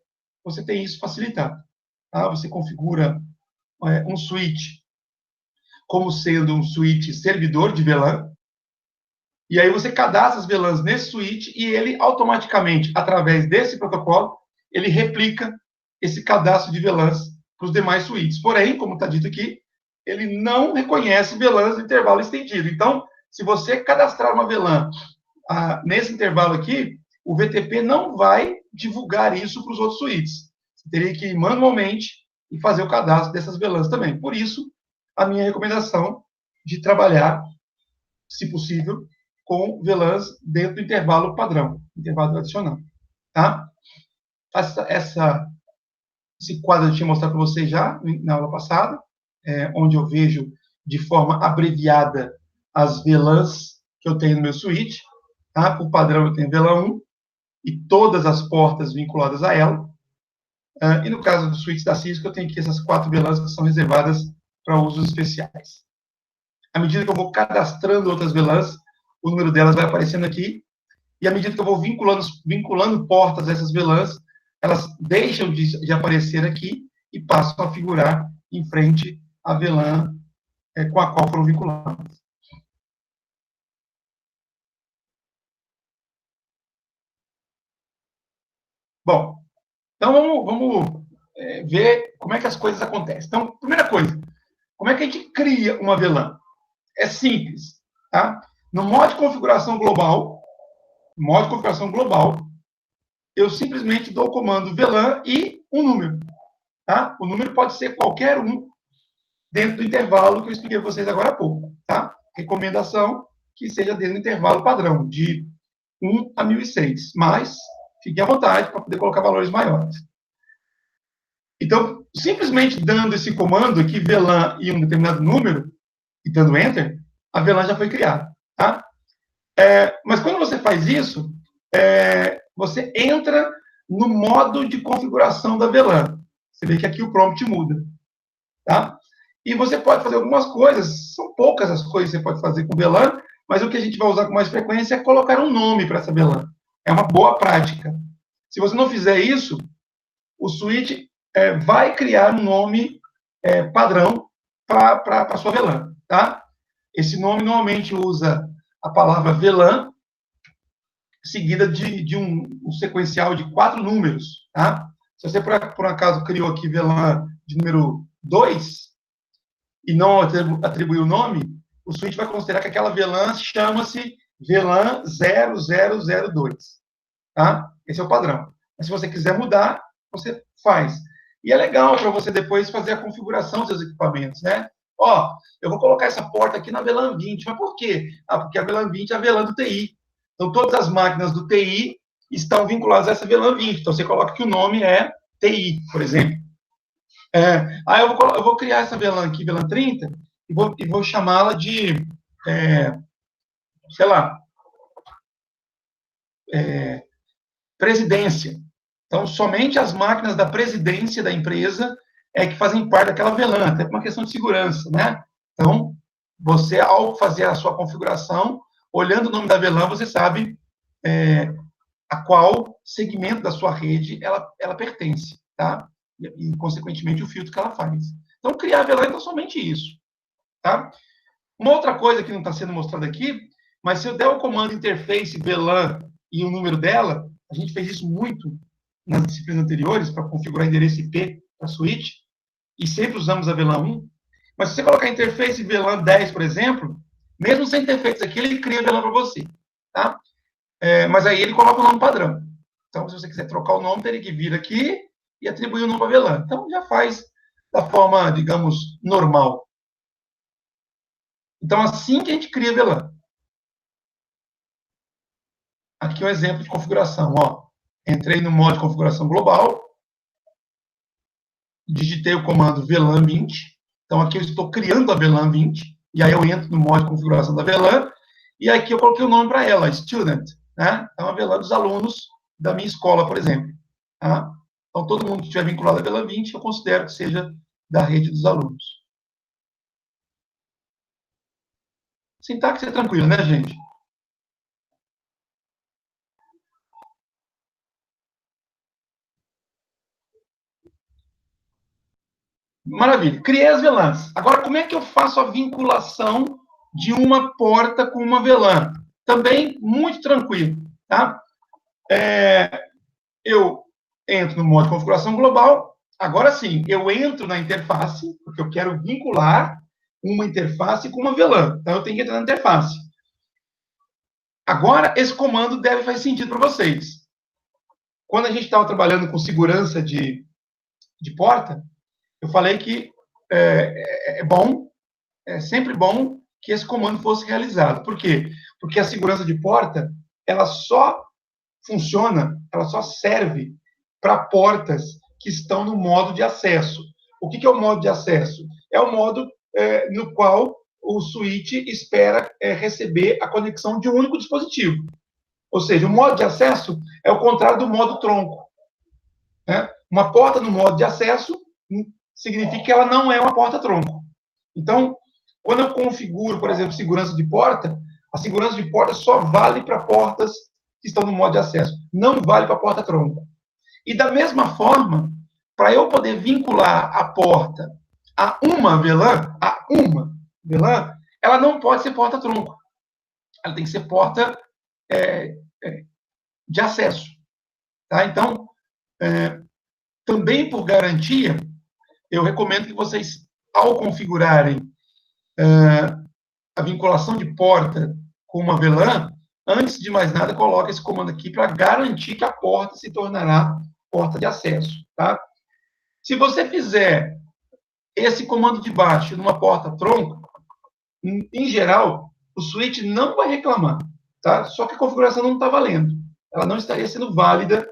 Speaker 1: você tem isso facilitado. Tá? Você configura um switch como sendo um switch servidor de VLAN, e aí você cadastra as VLANs nesse switch e ele automaticamente, através desse protocolo, ele replica esse cadastro de VLANs para os demais switches. Porém, como está dito aqui, ele não reconhece VLANs de intervalo estendido. Então, se você cadastrar uma VLAN nesse intervalo aqui, o VTP não vai divulgar isso para os outros switches. Você teria que ir manualmente e fazer o cadastro dessas VLANs também. Por isso, a minha recomendação de trabalhar, se possível, com VLANs dentro do intervalo padrão, intervalo tradicional. Tá? Esse quadro eu tinha mostrado para vocês já na aula passada, onde eu vejo de forma abreviada as VLANs que eu tenho no meu switch. Tá? Por padrão, eu tenho VLAN 1 e todas as portas vinculadas a ela. E no caso do switch da Cisco, eu tenho aqui essas 4 VLANs que são reservadas para usos especiais. À medida que eu vou cadastrando outras VLANs, o número delas vai aparecendo aqui, e à medida que eu vou vinculando portas a essas VLANs, elas deixam de aparecer aqui e passam a figurar em frente à VLAN com a qual foram vinculadas. Bom, então vamos ver como é que as coisas acontecem. Então, primeira coisa, como é que a gente cria uma VLAN? É simples, tá? No modo de configuração global, eu simplesmente dou o comando VLAN e um número, tá? O número pode ser qualquer um dentro do intervalo que eu expliquei para vocês agora há pouco, tá? Recomendação que seja dentro do intervalo padrão, de 1 a 1006, mas fiquem à vontade para poder colocar valores maiores. Então, simplesmente dando esse comando aqui, VLAN e um determinado número, e dando Enter, a VLAN já foi criada, tá? Mas quando você faz isso, você entra no modo de configuração da VLAN. Você vê que aqui o prompt muda, tá? E você pode fazer algumas coisas, são poucas as coisas que você pode fazer com VLAN, mas o que a gente vai usar com mais frequência é colocar um nome para essa VLAN. É uma boa prática. Se você não fizer isso, o switch vai criar um nome padrão para a sua VLAN, tá? Esse nome normalmente usa a palavra VLAN, seguida de um sequencial de 4 números, tá? Se você, por acaso, criou aqui VLAN de número 2 e não atribuiu o nome, o switch vai considerar que aquela VLAN chama-se VLAN 0002, tá? Esse é o padrão. Mas se você quiser mudar, você faz. E é legal para você depois fazer a configuração dos seus equipamentos, né? Ó, eu vou colocar essa porta aqui na VLAN 20. Mas por quê? Porque a VLAN 20 é a VLAN do TI. Então, todas as máquinas do TI estão vinculadas a essa VLAN 20. Então, você coloca que o nome é TI, por exemplo. Aí eu vou criar essa VLAN aqui, VLAN 30, e vou chamá-la de, sei lá, presidência. Então, somente as máquinas da presidência da empresa que fazem parte daquela VLAN, até por uma questão de segurança, né? Então, você, ao fazer a sua configuração, olhando o nome da VLAN, você sabe a qual segmento da sua rede ela pertence, tá? E, consequentemente, o filtro que ela faz. Então, criar a VLAN é somente isso, tá? Uma outra coisa que não está sendo mostrada aqui, mas se eu der o comando interface VLAN e o número dela, a gente fez isso muito nas disciplinas anteriores para configurar endereço IP para switch, e sempre usamos a VLAN 1, mas se você colocar interface VLAN 10, por exemplo, mesmo sem ter feito isso aqui, ele cria a VLAN para você, tá? Mas aí ele coloca o nome padrão. Então, se você quiser trocar o nome, teria que vir aqui e atribuir o nome para VLAN. Então, já faz da forma, digamos, normal. Então, assim que a gente cria VLAN. Aqui é um exemplo de configuração, ó. Entrei no modo de configuração global, digitei o comando VLAN 20, então aqui eu estou criando a VLAN 20, e aí eu entro no modo de configuração da VLAN, e aqui eu coloquei o nome para ela, Student, né? É uma VLAN dos alunos da minha escola, por exemplo. Tá? Então, todo mundo que estiver vinculado à VLAN 20, eu considero que seja da rede dos alunos. Sintaxe é tranquilo, né, gente? Maravilha. Criei as VLANs. Agora, como é que eu faço a vinculação de uma porta com uma VLAN? Também muito tranquilo, tá? Eu entro no modo de configuração global. Agora sim, eu entro na interface, porque eu quero vincular uma interface com uma VLAN. Então, eu tenho que entrar na interface. Agora, esse comando deve fazer sentido para vocês. Quando a gente estava trabalhando com segurança de porta, eu falei que é bom é sempre bom que esse comando fosse realizado. Por quê? Porque a segurança de porta, ela só funciona, ela só serve para portas que estão no modo de acesso. O que é o modo de acesso? É o modo no qual o switch espera receber a conexão de um único dispositivo. Ou seja, o modo de acesso é o contrário do modo tronco. Né? Uma porta no modo de acesso significa que ela não é uma porta tronco. Então, quando eu configuro, por exemplo, segurança de porta, a segurança de porta só vale para portas que estão no modo de acesso, não vale para a porta tronco. E da mesma forma, para eu poder vincular a porta a uma VLAN, ela não pode ser porta tronco. Ela tem que ser porta de acesso. Tá? Então, também por garantia, eu recomendo que vocês, ao configurarem a vinculação de porta com uma VLAN, antes de mais nada, coloque esse comando aqui para garantir que a porta se tornará porta de acesso. Tá? Se você fizer esse comando de baixo numa porta tronco, em geral, o switch não vai reclamar. Tá? Só que a configuração não está valendo. Ela não estaria sendo válida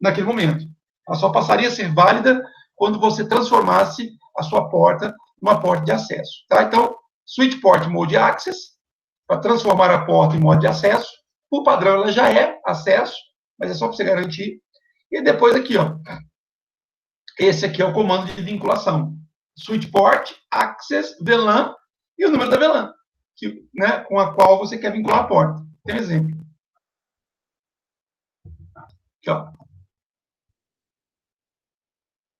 Speaker 1: naquele momento. Ela só passaria a ser válida quando você transformasse a sua porta numa porta de acesso. Tá? Então, Switch Port Mode Access, para transformar a porta em modo de acesso. Por padrão, ela já é acesso, mas é só para você garantir. E depois aqui, ó, esse aqui é o comando de vinculação. Switch Port, Access, VLAN e o número da VLAN, né, com a qual você quer vincular a porta. Tem um exemplo. Aqui, ó.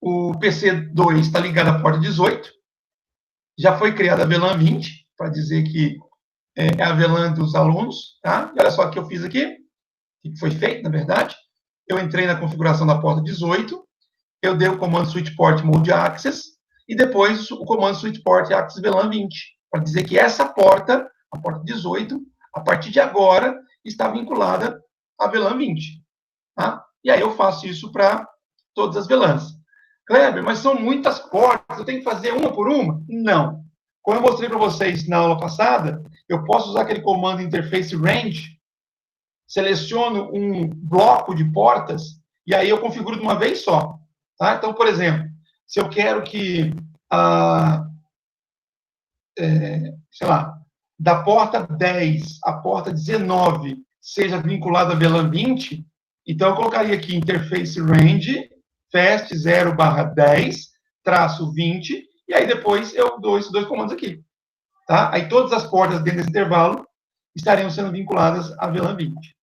Speaker 1: O PC2 está ligado à porta 18. Já foi criada a VLAN 20, para dizer que é a VLAN dos alunos. Tá? E olha só o que eu fiz aqui. O que foi feito, na verdade. Eu entrei na configuração da porta 18. Eu dei o comando Switch Port Mode Access. E depois o comando Switch Port Access VLAN 20. Para dizer que essa porta, a porta 18, a partir de agora, está vinculada à VLAN 20. Tá? E aí eu faço isso para todas as VLANs. Kleber, mas são muitas portas, eu tenho que fazer uma por uma? Não. Como eu mostrei para vocês na aula passada, eu posso usar aquele comando interface range, seleciono um bloco de portas, e aí eu configuro de uma vez só. Tá? Então, por exemplo, se eu quero que, sei lá, da porta 10 à porta 19 seja vinculada a VLAN 20, então eu colocaria aqui interface range, fast 0/10-20, e aí depois eu dou esses dois comandos aqui. Tá? Aí todas as portas dentro desse intervalo estariam sendo vinculadas a VLAN 20.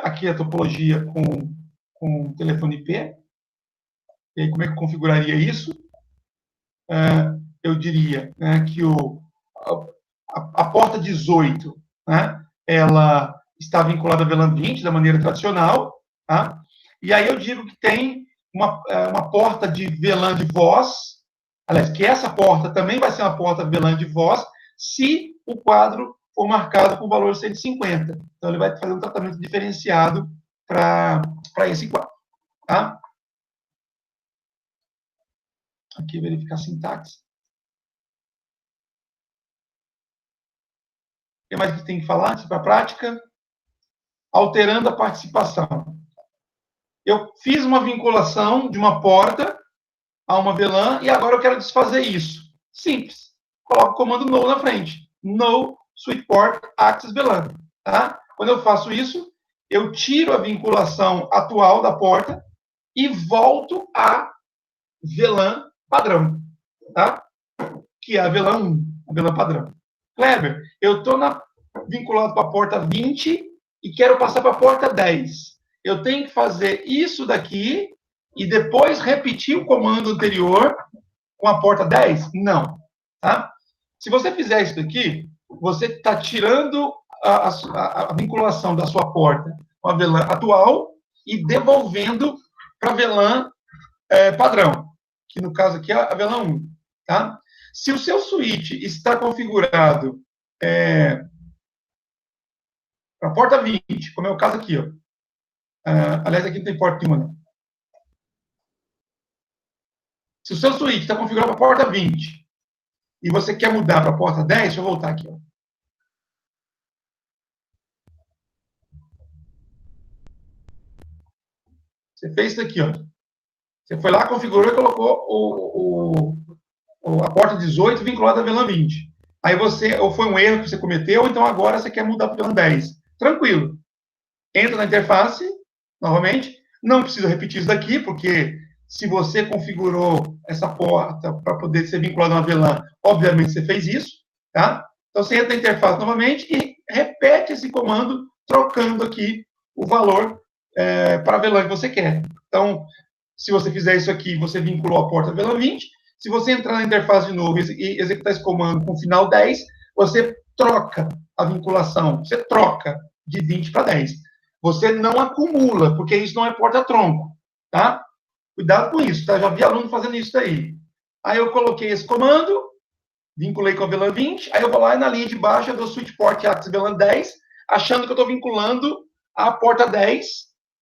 Speaker 1: Aqui a topologia com telefone IP. E aí como é que eu configuraria isso? Eu diria, né, que a porta 18, né, ela está vinculada a VLAN 20 da maneira tradicional, tá? E aí eu digo que tem uma porta de VLAN de voz, aliás, que essa porta também vai ser uma porta VLAN de voz, se o quadro for marcado com valor 150. Então, ele vai fazer um tratamento diferenciado para esse quadro. Tá? Aqui, verificar a sintaxe. O que mais que tem que falar antes para a prática? Alterando a participação. Eu fiz uma vinculação de uma porta a uma VLAN e agora eu quero desfazer isso. Simples. Coloco o comando no na frente. No switch port access VLAN. Tá? Quando eu faço isso, eu tiro a vinculação atual da porta e volto a VLAN padrão. Tá? Que é a VLAN 1, a VLAN padrão. Kleber, eu estou vinculado para a porta 20 e quero passar para a porta 10. Eu tenho que fazer isso daqui e depois repetir o comando anterior com a porta 10? Não. Tá? Se você fizer isso daqui, você está tirando a vinculação da sua porta com a VLAN atual e devolvendo para a VLAN padrão, que no caso aqui é a VLAN 1. Tá? Se o seu switch está configurado para a porta 20, como é o caso aqui, ó. Aliás, aqui não tem porta nenhuma, não. Se o seu switch está configurado para a porta 20 e você quer mudar para a porta 10, deixa eu voltar aqui. Ó. Você fez isso aqui. Ó. Você foi lá, configurou e colocou a porta 18 vinculada à VLAN 20. Aí ou foi um erro que você cometeu, ou então agora você quer mudar para o VLAN 10. Tranquilo. Entra na interface, novamente. Não precisa repetir isso daqui, porque se você configurou essa porta para poder ser vinculada a uma VLAN, obviamente você fez isso, tá? Então você entra na interface novamente e repete esse comando, trocando aqui o valor para a VLAN que você quer. Então, se você fizer isso aqui, você vinculou a porta VLAN 20. Se você entrar na interface de novo e executar esse comando com final 10, você troca a vinculação, você troca de 20 para 10. Você não acumula, porque isso não é porta-tronco, tá? Cuidado com isso, tá? Já vi aluno fazendo isso daí. Aí eu coloquei esse comando, vinculei com a VLAN 20, aí eu vou lá e na linha de baixo eu dou switch port access VLAN 10, achando que eu estou vinculando a porta 10,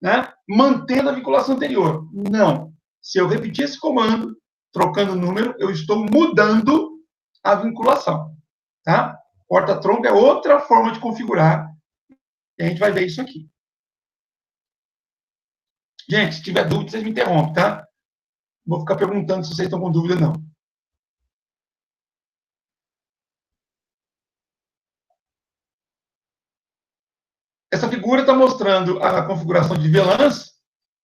Speaker 1: né? Mantendo a vinculação anterior. Não. Se eu repetir esse comando, trocando o número, eu estou mudando a vinculação, tá? Porta-tronco é outra forma de configurar, e a gente vai ver isso aqui. Gente, se tiver dúvida, vocês me interrompem, tá? Vou ficar perguntando se vocês estão com dúvida, não. Essa figura está mostrando a configuração de VLANs.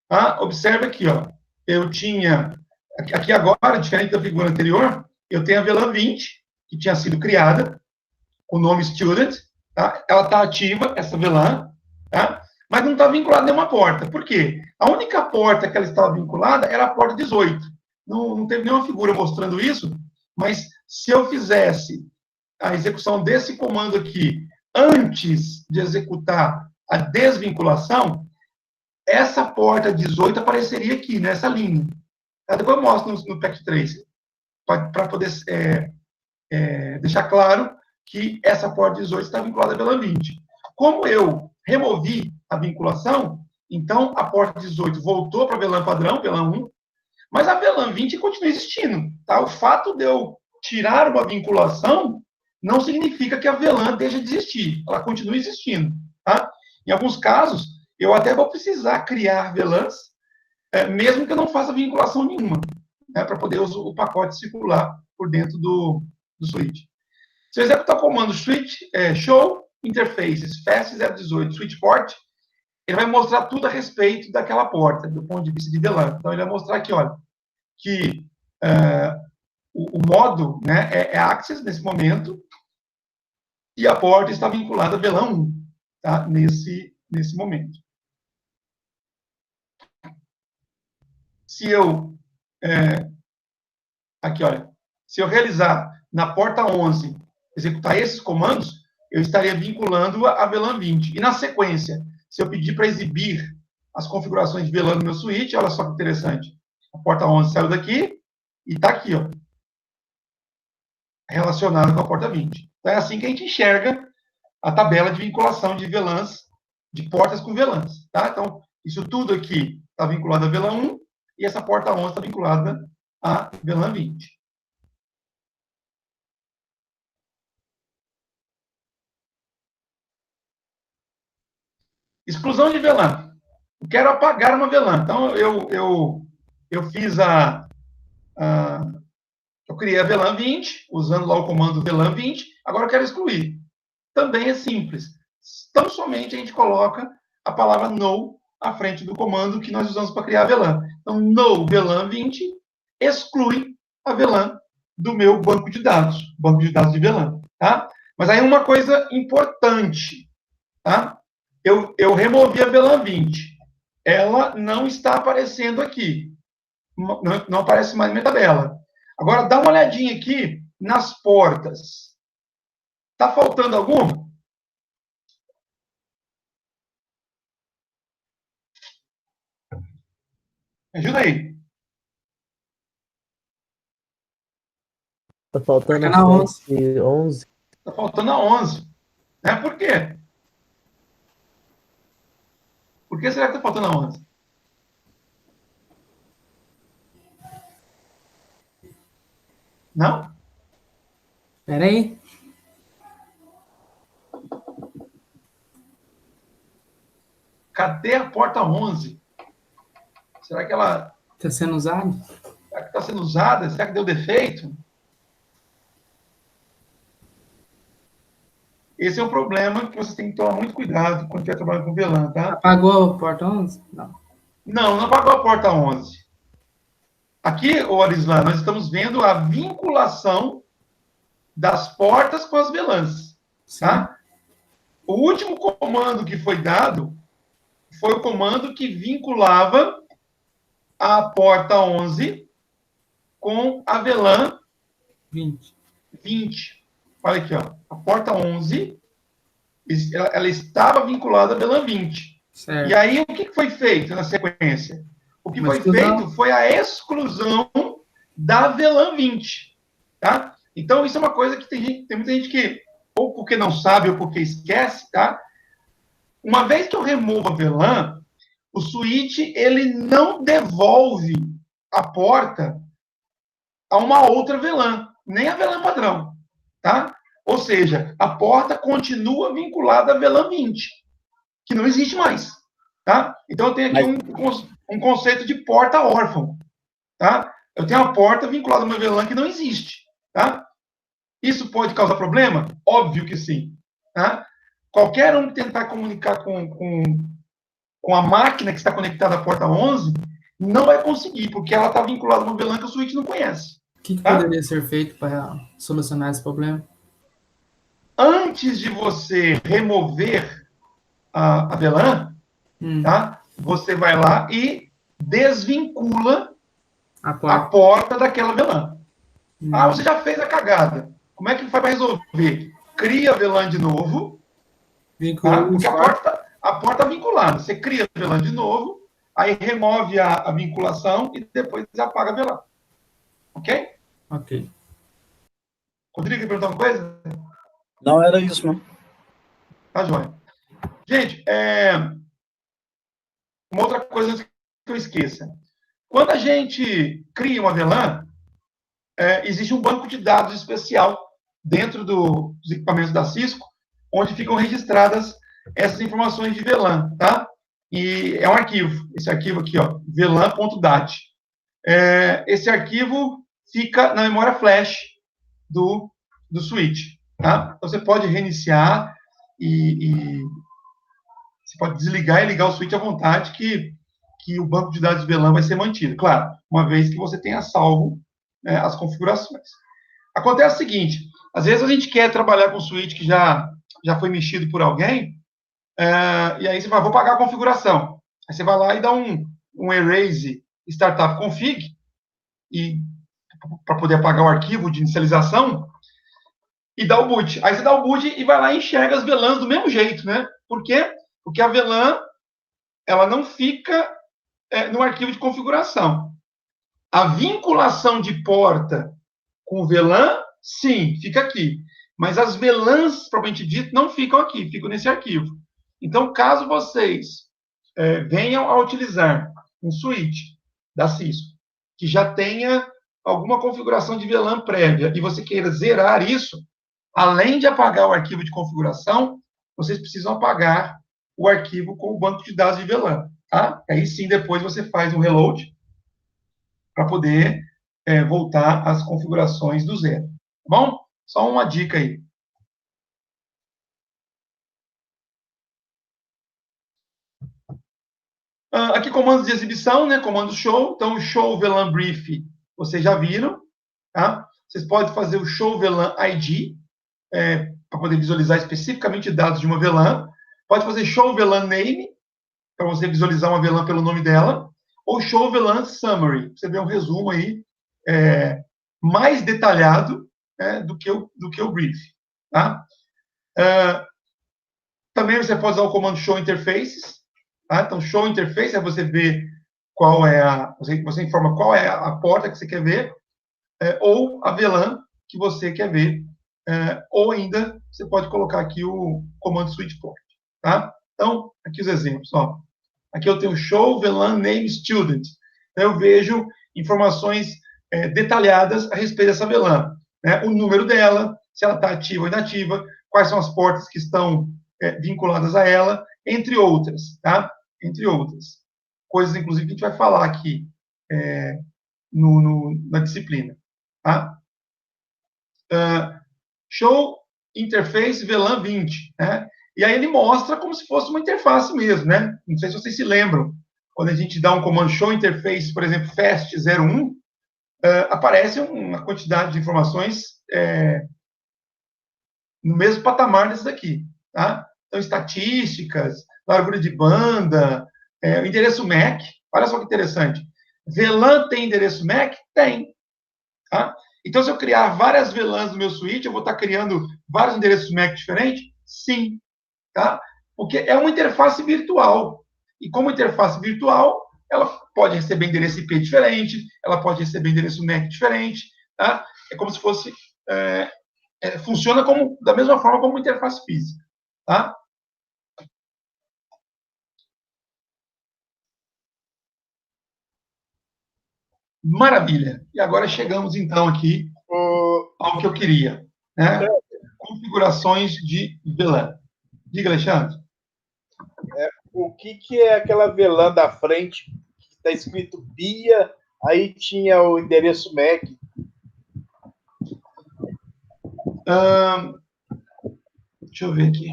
Speaker 1: Tá? Observe aqui, ó. Eu tinha... Aqui agora, diferente da figura anterior, eu tenho a VLAN 20, que tinha sido criada, com o nome Student. Tá? Ela está ativa, essa VLAN, tá? Mas não está vinculada a nenhuma porta. Por quê? A única porta que ela estava vinculada era a porta 18. Não teve nenhuma figura mostrando isso, mas se eu fizesse a execução desse comando aqui antes de executar a desvinculação, essa porta 18 apareceria aqui, nessa linha. Depois eu mostro no Packet Tracer, para poder deixar claro que essa porta 18 está vinculada pela 20. Como eu removi a vinculação, então a porta 18 voltou para a VLAN padrão, VLAN 1, mas a VLAN 20 continua existindo. Tá? O fato de eu tirar uma vinculação não significa que a VLAN deixa de existir. Ela continua existindo. Tá? Em alguns casos, eu até vou precisar criar VLANs, mesmo que eu não faça vinculação nenhuma, né, para poder o pacote circular por dentro do switch. Se eu executar o comando switch, show interfaces fast 018 switch port, ele vai mostrar tudo a respeito daquela porta, do ponto de vista de VLAN. Então, ele vai mostrar aqui, olha, que o modo, né, é access nesse momento, e a porta está vinculada a VLAN 1, tá, nesse momento. Se eu, aqui, olha, se eu realizar na porta 11, executar esses comandos, eu estaria vinculando a VLAN 20. E na sequência, se eu pedir para exibir as configurações de VLAN no meu switch, olha só que interessante. A porta 11 saiu daqui e está aqui, ó, relacionado com a porta 20. Então, é assim que a gente enxerga a tabela de vinculação de VLANs, de portas com VLANs. Tá? Então, isso tudo aqui está vinculado a VLAN 1 e essa porta 11 está vinculada a VLAN 20. Exclusão de VLAN. Eu quero apagar uma VLAN. Então, eu fiz eu criei a VLAN 20, usando lá o comando VLAN 20, agora eu quero excluir. Também é simples. Tão somente a gente coloca a palavra no à frente do comando que nós usamos para criar a VLAN. Então, no VLAN 20 exclui a VLAN do meu banco de dados de VLAN. Tá? Mas aí uma coisa importante, tá? Eu removi a VLAN 20. Ela não está aparecendo aqui. Não aparece mais na minha tabela. Agora, dá uma olhadinha aqui nas portas. Está faltando alguma? Me ajuda aí.
Speaker 5: Tá faltando
Speaker 2: Na
Speaker 5: a
Speaker 2: 11.
Speaker 5: 11.
Speaker 1: Está faltando a 11. Né? Por quê? Por que será que está faltando a 11? Não?
Speaker 2: Espera aí.
Speaker 1: Cadê a porta 11? Será que ela
Speaker 2: Está sendo usado?
Speaker 1: está sendo usada? Será que deu defeito? Esse é um problema que você tem que tomar muito cuidado quando estiver trabalhando com VLAN, tá?
Speaker 2: Apagou o porta 11? Não.
Speaker 1: Não, não apagou a porta 11. Aqui, ô Arislan, nós estamos vendo a vinculação das portas com as VLANs, tá? O último comando que foi dado foi o comando que vinculava a porta 11 com a VLAN
Speaker 2: 20.
Speaker 1: 20. Olha aqui, ó. A porta 11, ela estava vinculada à VLAN 20.
Speaker 2: Certo.
Speaker 1: E aí, o que foi feito na sequência? O que foi
Speaker 2: exclusão.
Speaker 1: feito foi a exclusão da VLAN 20. Tá? Então, isso é uma coisa que tem muita gente que, ou porque não sabe, ou porque esquece, tá? Uma vez que eu removo a VLAN, o switch, ele não devolve a porta a uma outra VLAN, nem a VLAN padrão, tá? Ou seja, a porta continua vinculada à VLAN 20, que não existe mais, tá? Então, eu tenho aqui um conceito de porta órfã, tá? Eu tenho uma porta vinculada a uma VLAN que não existe, tá? Isso pode causar problema? Óbvio que sim, tá? Qualquer um que tentar comunicar com a máquina que está conectada à porta 11 não vai conseguir, porque ela está vinculada a uma VLAN que o switch não conhece.
Speaker 2: O que
Speaker 1: tá?
Speaker 2: poderia ser feito para solucionar esse problema?
Speaker 1: Antes de você remover a VLAN, tá? Você vai lá e desvincula a porta daquela VLAN. Ah, você já fez a cagada. Como é que faz para resolver? Cria a VLAN de novo, tá? Porque a porta é vinculada. Você cria a VLAN de novo, aí remove a vinculação e depois apaga a VLAN. Ok?
Speaker 2: Ok.
Speaker 1: Rodrigo, quer perguntar uma coisa?
Speaker 4: Não, era isso, não.
Speaker 1: Tá, joia. Gente, uma outra coisa antes que eu esqueça. Quando a gente cria uma VLAN, existe um banco de dados especial dentro dos equipamentos da Cisco, onde ficam registradas essas informações de VLAN, tá? E é um arquivo. Esse arquivo aqui, ó, vlan.dat. Esse arquivo fica na memória flash do switch, tá? Então, você pode reiniciar e você pode desligar e ligar o switch à vontade que o banco de dados de VLAN vai ser mantido. Claro, uma vez que você tenha salvo as configurações. Acontece o seguinte, às vezes a gente quer trabalhar com switch que já foi mexido por alguém, e aí você vai, vou pagar a configuração. Aí você vai lá e dá um erase startup config, para poder apagar o arquivo de inicialização, e dá o boot. Aí você dá o boot e vai lá e enxerga as VLANs do mesmo jeito, né? Por quê? Porque a VLAN, ela não fica no arquivo de configuração. A vinculação de porta com o VLAN, sim, fica aqui. Mas as VLANs, propriamente dito, não ficam aqui, ficam nesse arquivo. Então, caso vocês venham a utilizar um switch da Cisco, que já tenha alguma configuração de VLAN prévia, e você queira zerar isso, além de apagar o arquivo de configuração, vocês precisam apagar o arquivo com o banco de dados de VLAN, tá? Aí sim, depois você faz um reload para poder voltar às configurações do zero. Tá bom? Só uma dica aí. Aqui comandos de exibição, né? Comando show. Então, o show VLAN brief, vocês já viram, tá? Vocês podem fazer o show VLAN ID, para poder visualizar especificamente dados de uma VLAN. Pode fazer show VLAN name, para você visualizar uma VLAN pelo nome dela. Ou show VLAN summary, para você ver um resumo aí mais detalhado do que o brief. Tá? Também você pode usar o comando show interfaces. Tá? Então, show interface é você ver qual é você informa qual é a porta que você quer ver, ou a VLAN que você quer ver, ou ainda você pode colocar aqui o comando switch port. Tá? Então, aqui os exemplos. Ó. Aqui eu tenho show VLAN name student. Então, eu vejo informações detalhadas a respeito dessa VLAN, né? O número dela, se ela está ativa ou inativa, quais são as portas que estão vinculadas a ela, entre outras, tá? Entre outras. Coisas, inclusive, que a gente vai falar aqui na disciplina, tá? Show Interface VLAN 20, né? E aí ele mostra como se fosse uma interface mesmo, né? Não sei se vocês se lembram, quando a gente dá um comando Show Interface, por exemplo, FAST01, aparece uma quantidade de informações no mesmo patamar desse daqui, tá? Então, estatísticas, largura de banda, o endereço MAC, olha só que interessante. VLAN tem endereço MAC? Tem. Tá? Então, se eu criar várias VLANs no meu switch, eu vou estar criando vários endereços MAC diferentes? Sim. Tá? Porque é uma interface virtual. E como interface virtual, ela pode receber endereço IP diferente, ela pode receber endereço MAC diferente. Tá? É como se fosse... funciona da mesma forma como uma interface física. Tá? Maravilha. E agora chegamos, então, aqui ao que eu queria. Né? Configurações de VLAN. Diga, Alexandre.
Speaker 6: O que é aquela VLAN da frente que está escrito BIA, aí tinha o endereço MAC?
Speaker 1: Deixa eu ver aqui.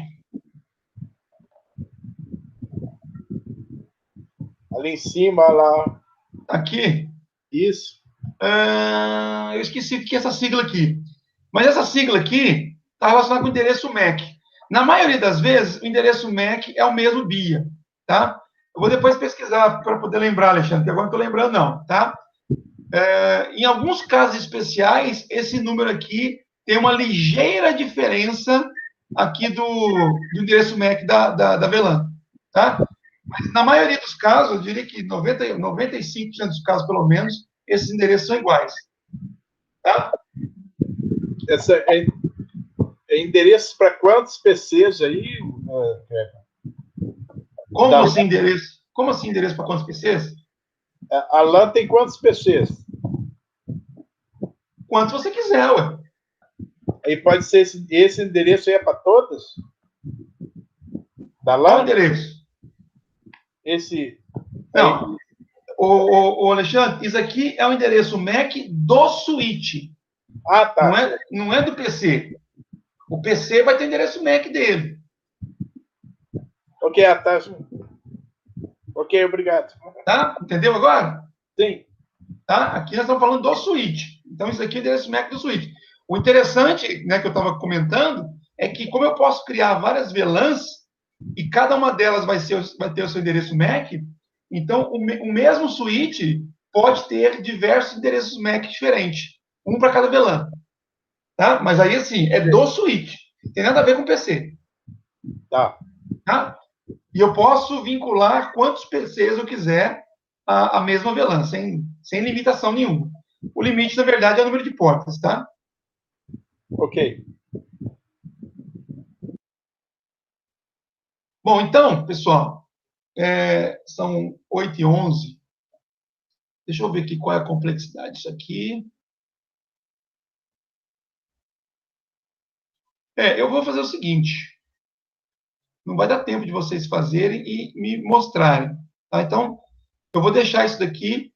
Speaker 6: Ali em cima, lá.
Speaker 1: Aqui?
Speaker 6: Isso.
Speaker 1: Eu esqueci o que é essa sigla aqui. Mas essa sigla aqui está relacionada com o endereço MAC. Na maioria das vezes, o endereço MAC é o mesmo BIA, tá? Eu vou depois pesquisar para poder lembrar, Alexandre, porque agora não estou lembrando, não, tá? Em alguns casos especiais, esse número aqui tem uma ligeira diferença aqui do endereço MAC da VLAN, tá? Mas na maioria dos casos, eu diria que 95% dos casos, pelo menos, esses endereços são iguais. Tá?
Speaker 6: Essa é endereço para quantos PCs aí?
Speaker 1: Como assim endereço? Como assim endereço para quantos PCs?
Speaker 6: A LAN tem quantos PCs?
Speaker 1: Quantos você quiser, ué.
Speaker 6: Aí pode ser esse endereço aí é para todas? Da LAN?
Speaker 1: Qual endereço?
Speaker 6: Esse.
Speaker 1: Não. O Alexandre, isso aqui é o endereço MAC do switch.
Speaker 6: Ah, tá.
Speaker 1: Não é do PC. O PC vai ter o endereço MAC dele.
Speaker 6: Ok, tá. Ok, obrigado.
Speaker 1: Tá? Entendeu agora?
Speaker 6: Sim.
Speaker 1: Tá? Aqui nós estamos falando do switch. Então, isso aqui é o endereço MAC do switch. O interessante, né, que eu estava comentando, é que como eu posso criar várias VLANs, e cada uma delas vai ter o seu endereço MAC, então o mesmo switch pode ter diversos endereços MAC diferentes. Um para cada VLAN. Tá? Mas aí, assim, é do switch. Tem nada a ver com o PC.
Speaker 6: Tá.
Speaker 1: Tá? E eu posso vincular quantos PCs eu quiser à mesma VLAN, sem limitação nenhuma. O limite, na verdade, é o número de portas, tá?
Speaker 6: Ok.
Speaker 1: Bom, então, pessoal, são 8h11. Deixa eu ver aqui qual é a complexidade disso aqui. Eu vou fazer o seguinte. Não vai dar tempo de vocês fazerem e me mostrarem. Tá? Então, eu vou deixar isso daqui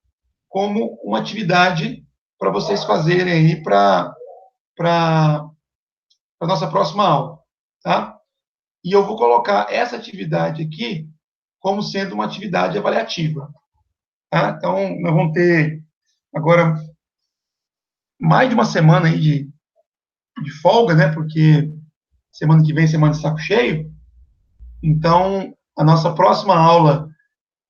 Speaker 1: como uma atividade para vocês fazerem aí para a nossa próxima aula. Tá? E eu vou colocar essa atividade aqui como sendo uma atividade avaliativa. Tá? Então, nós vamos ter agora mais de uma semana aí de folga, né? Porque semana que vem, semana de saco cheio. Então, a nossa próxima aula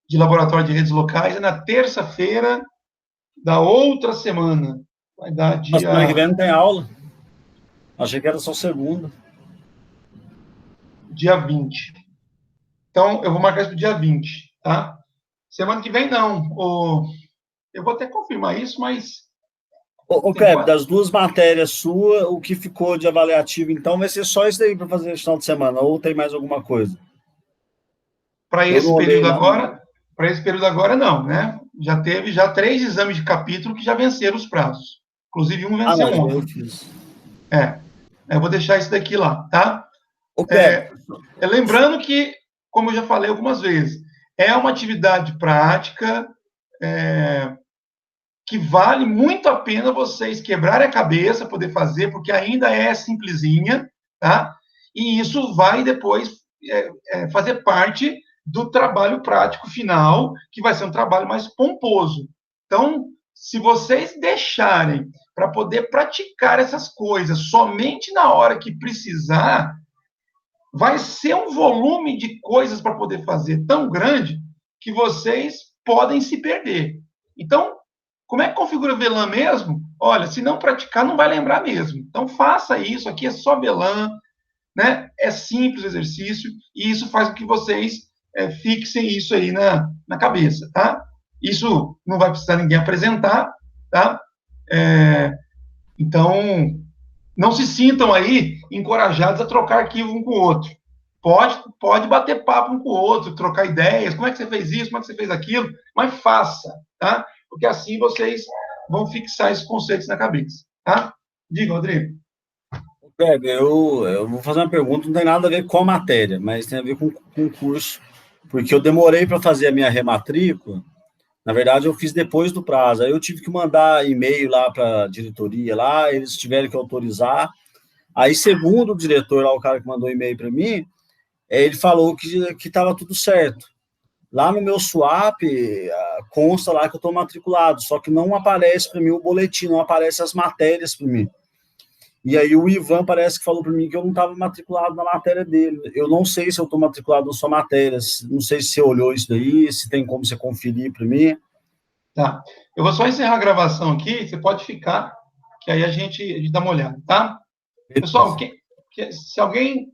Speaker 1: de laboratório de redes locais é na terça-feira da outra semana. Vai dar dia...
Speaker 4: Semana que vem não tem aula. Achei que era só segunda.
Speaker 1: Dia 20. Então, eu vou marcar isso para o dia 20, tá? Semana que vem, não. Eu vou até confirmar isso, mas...
Speaker 4: Ô, Kleber, das duas matérias suas, o que ficou de avaliativo, então, vai ser só isso daí para fazer no final de semana, ou tem mais alguma coisa?
Speaker 1: Para esse período agora, não, né? Já teve 3 exames de capítulo que já venceram os prazos. Inclusive, um venceu
Speaker 4: mas eu
Speaker 1: ontem.
Speaker 4: fiz.
Speaker 1: Eu vou deixar isso daqui lá, tá? Lembrando que, como eu já falei algumas vezes, é uma atividade prática que vale muito a pena vocês quebrarem a cabeça, poder fazer, porque ainda é simplesinha, tá? E isso vai depois fazer parte do trabalho prático final, que vai ser um trabalho mais pomposo. Então, se vocês deixarem para poder praticar essas coisas somente na hora que precisar, vai ser um volume de coisas para poder fazer tão grande que vocês podem se perder. Então, como é que configura VLAN mesmo? Olha, se não praticar, não vai lembrar mesmo. Então, faça isso. Aqui é só VLAN, né? É simples o exercício e isso faz com que vocês fixem isso aí na cabeça, tá? Isso não vai precisar ninguém apresentar, tá? Então, não se sintam aí encorajados a trocar arquivo um com o outro. Pode bater papo um com o outro, trocar ideias, como é que você fez isso, como é que você fez aquilo, mas faça, tá? Porque assim vocês vão fixar esses conceitos na cabeça, tá? Diga, Rodrigo.
Speaker 4: Kleber, eu vou fazer uma pergunta, não tem nada a ver com a matéria, mas tem a ver com o curso, porque eu demorei para fazer a minha rematrícula. Na verdade, eu fiz depois do prazo. Aí eu tive que mandar e-mail lá para a diretoria, lá, eles tiveram que autorizar. Aí, segundo o diretor, lá, o cara que mandou e-mail para mim, ele falou que estava tudo certo. Lá no meu swap, consta lá que eu estou matriculado, só que não aparece para mim o boletim, não aparece as matérias para mim. E aí o Ivan parece que falou para mim que eu não estava matriculado na matéria dele. Eu não sei se eu estou matriculado na sua matéria, não sei se você olhou isso daí, se tem como você conferir para mim.
Speaker 1: Tá. Eu vou só encerrar a gravação aqui, você pode ficar, que aí a gente dá uma olhada, tá? Pessoal, se alguém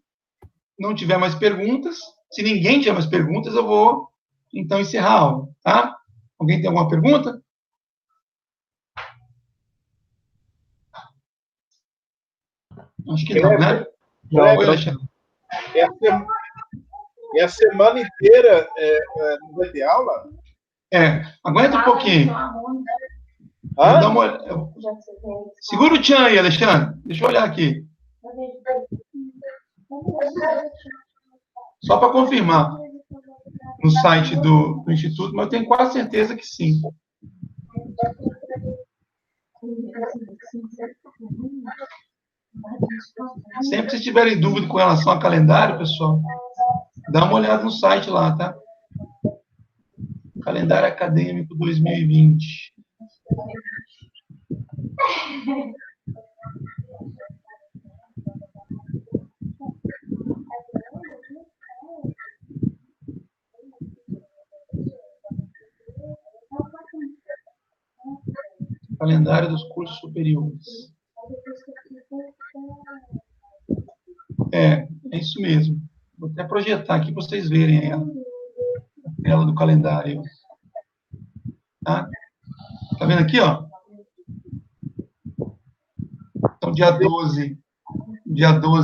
Speaker 1: não tiver mais perguntas, se ninguém tiver mais perguntas, eu vou, então, encerrar a aula, tá? Alguém tem alguma pergunta? Acho que não, né? Oi, Alexandre.
Speaker 6: E a semana inteira não vai ter aula?
Speaker 1: Aguenta um pouquinho. Segura o tchan aí, Alexandre. Deixa eu olhar aqui. Só para confirmar. No site do Instituto, mas eu tenho quase certeza que sim. Sempre que vocês tiverem dúvida com relação ao calendário, pessoal, dá uma olhada no site lá, tá? Calendário Acadêmico 2020. Calendário dos cursos superiores. É isso mesmo. Vou até projetar aqui para vocês verem a tela do calendário. Tá vendo aqui, ó? Então, dia 12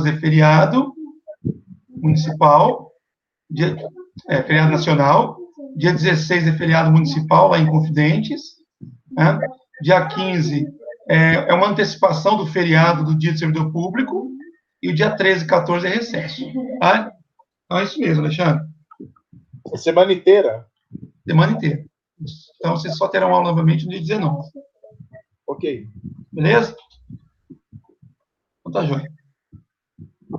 Speaker 1: é feriado municipal, feriado nacional. Dia 16 é feriado municipal, lá em Confidentes. Né? Dia 15 é uma antecipação do feriado do dia do servidor público. E o dia 13 e 14 é recesso. Tá? Então, é isso mesmo, Alexandre.
Speaker 6: Semana inteira?
Speaker 1: Semana inteira. Então, vocês só terão aula novamente no dia 19.
Speaker 6: Ok.
Speaker 1: Beleza? Então, tá joia.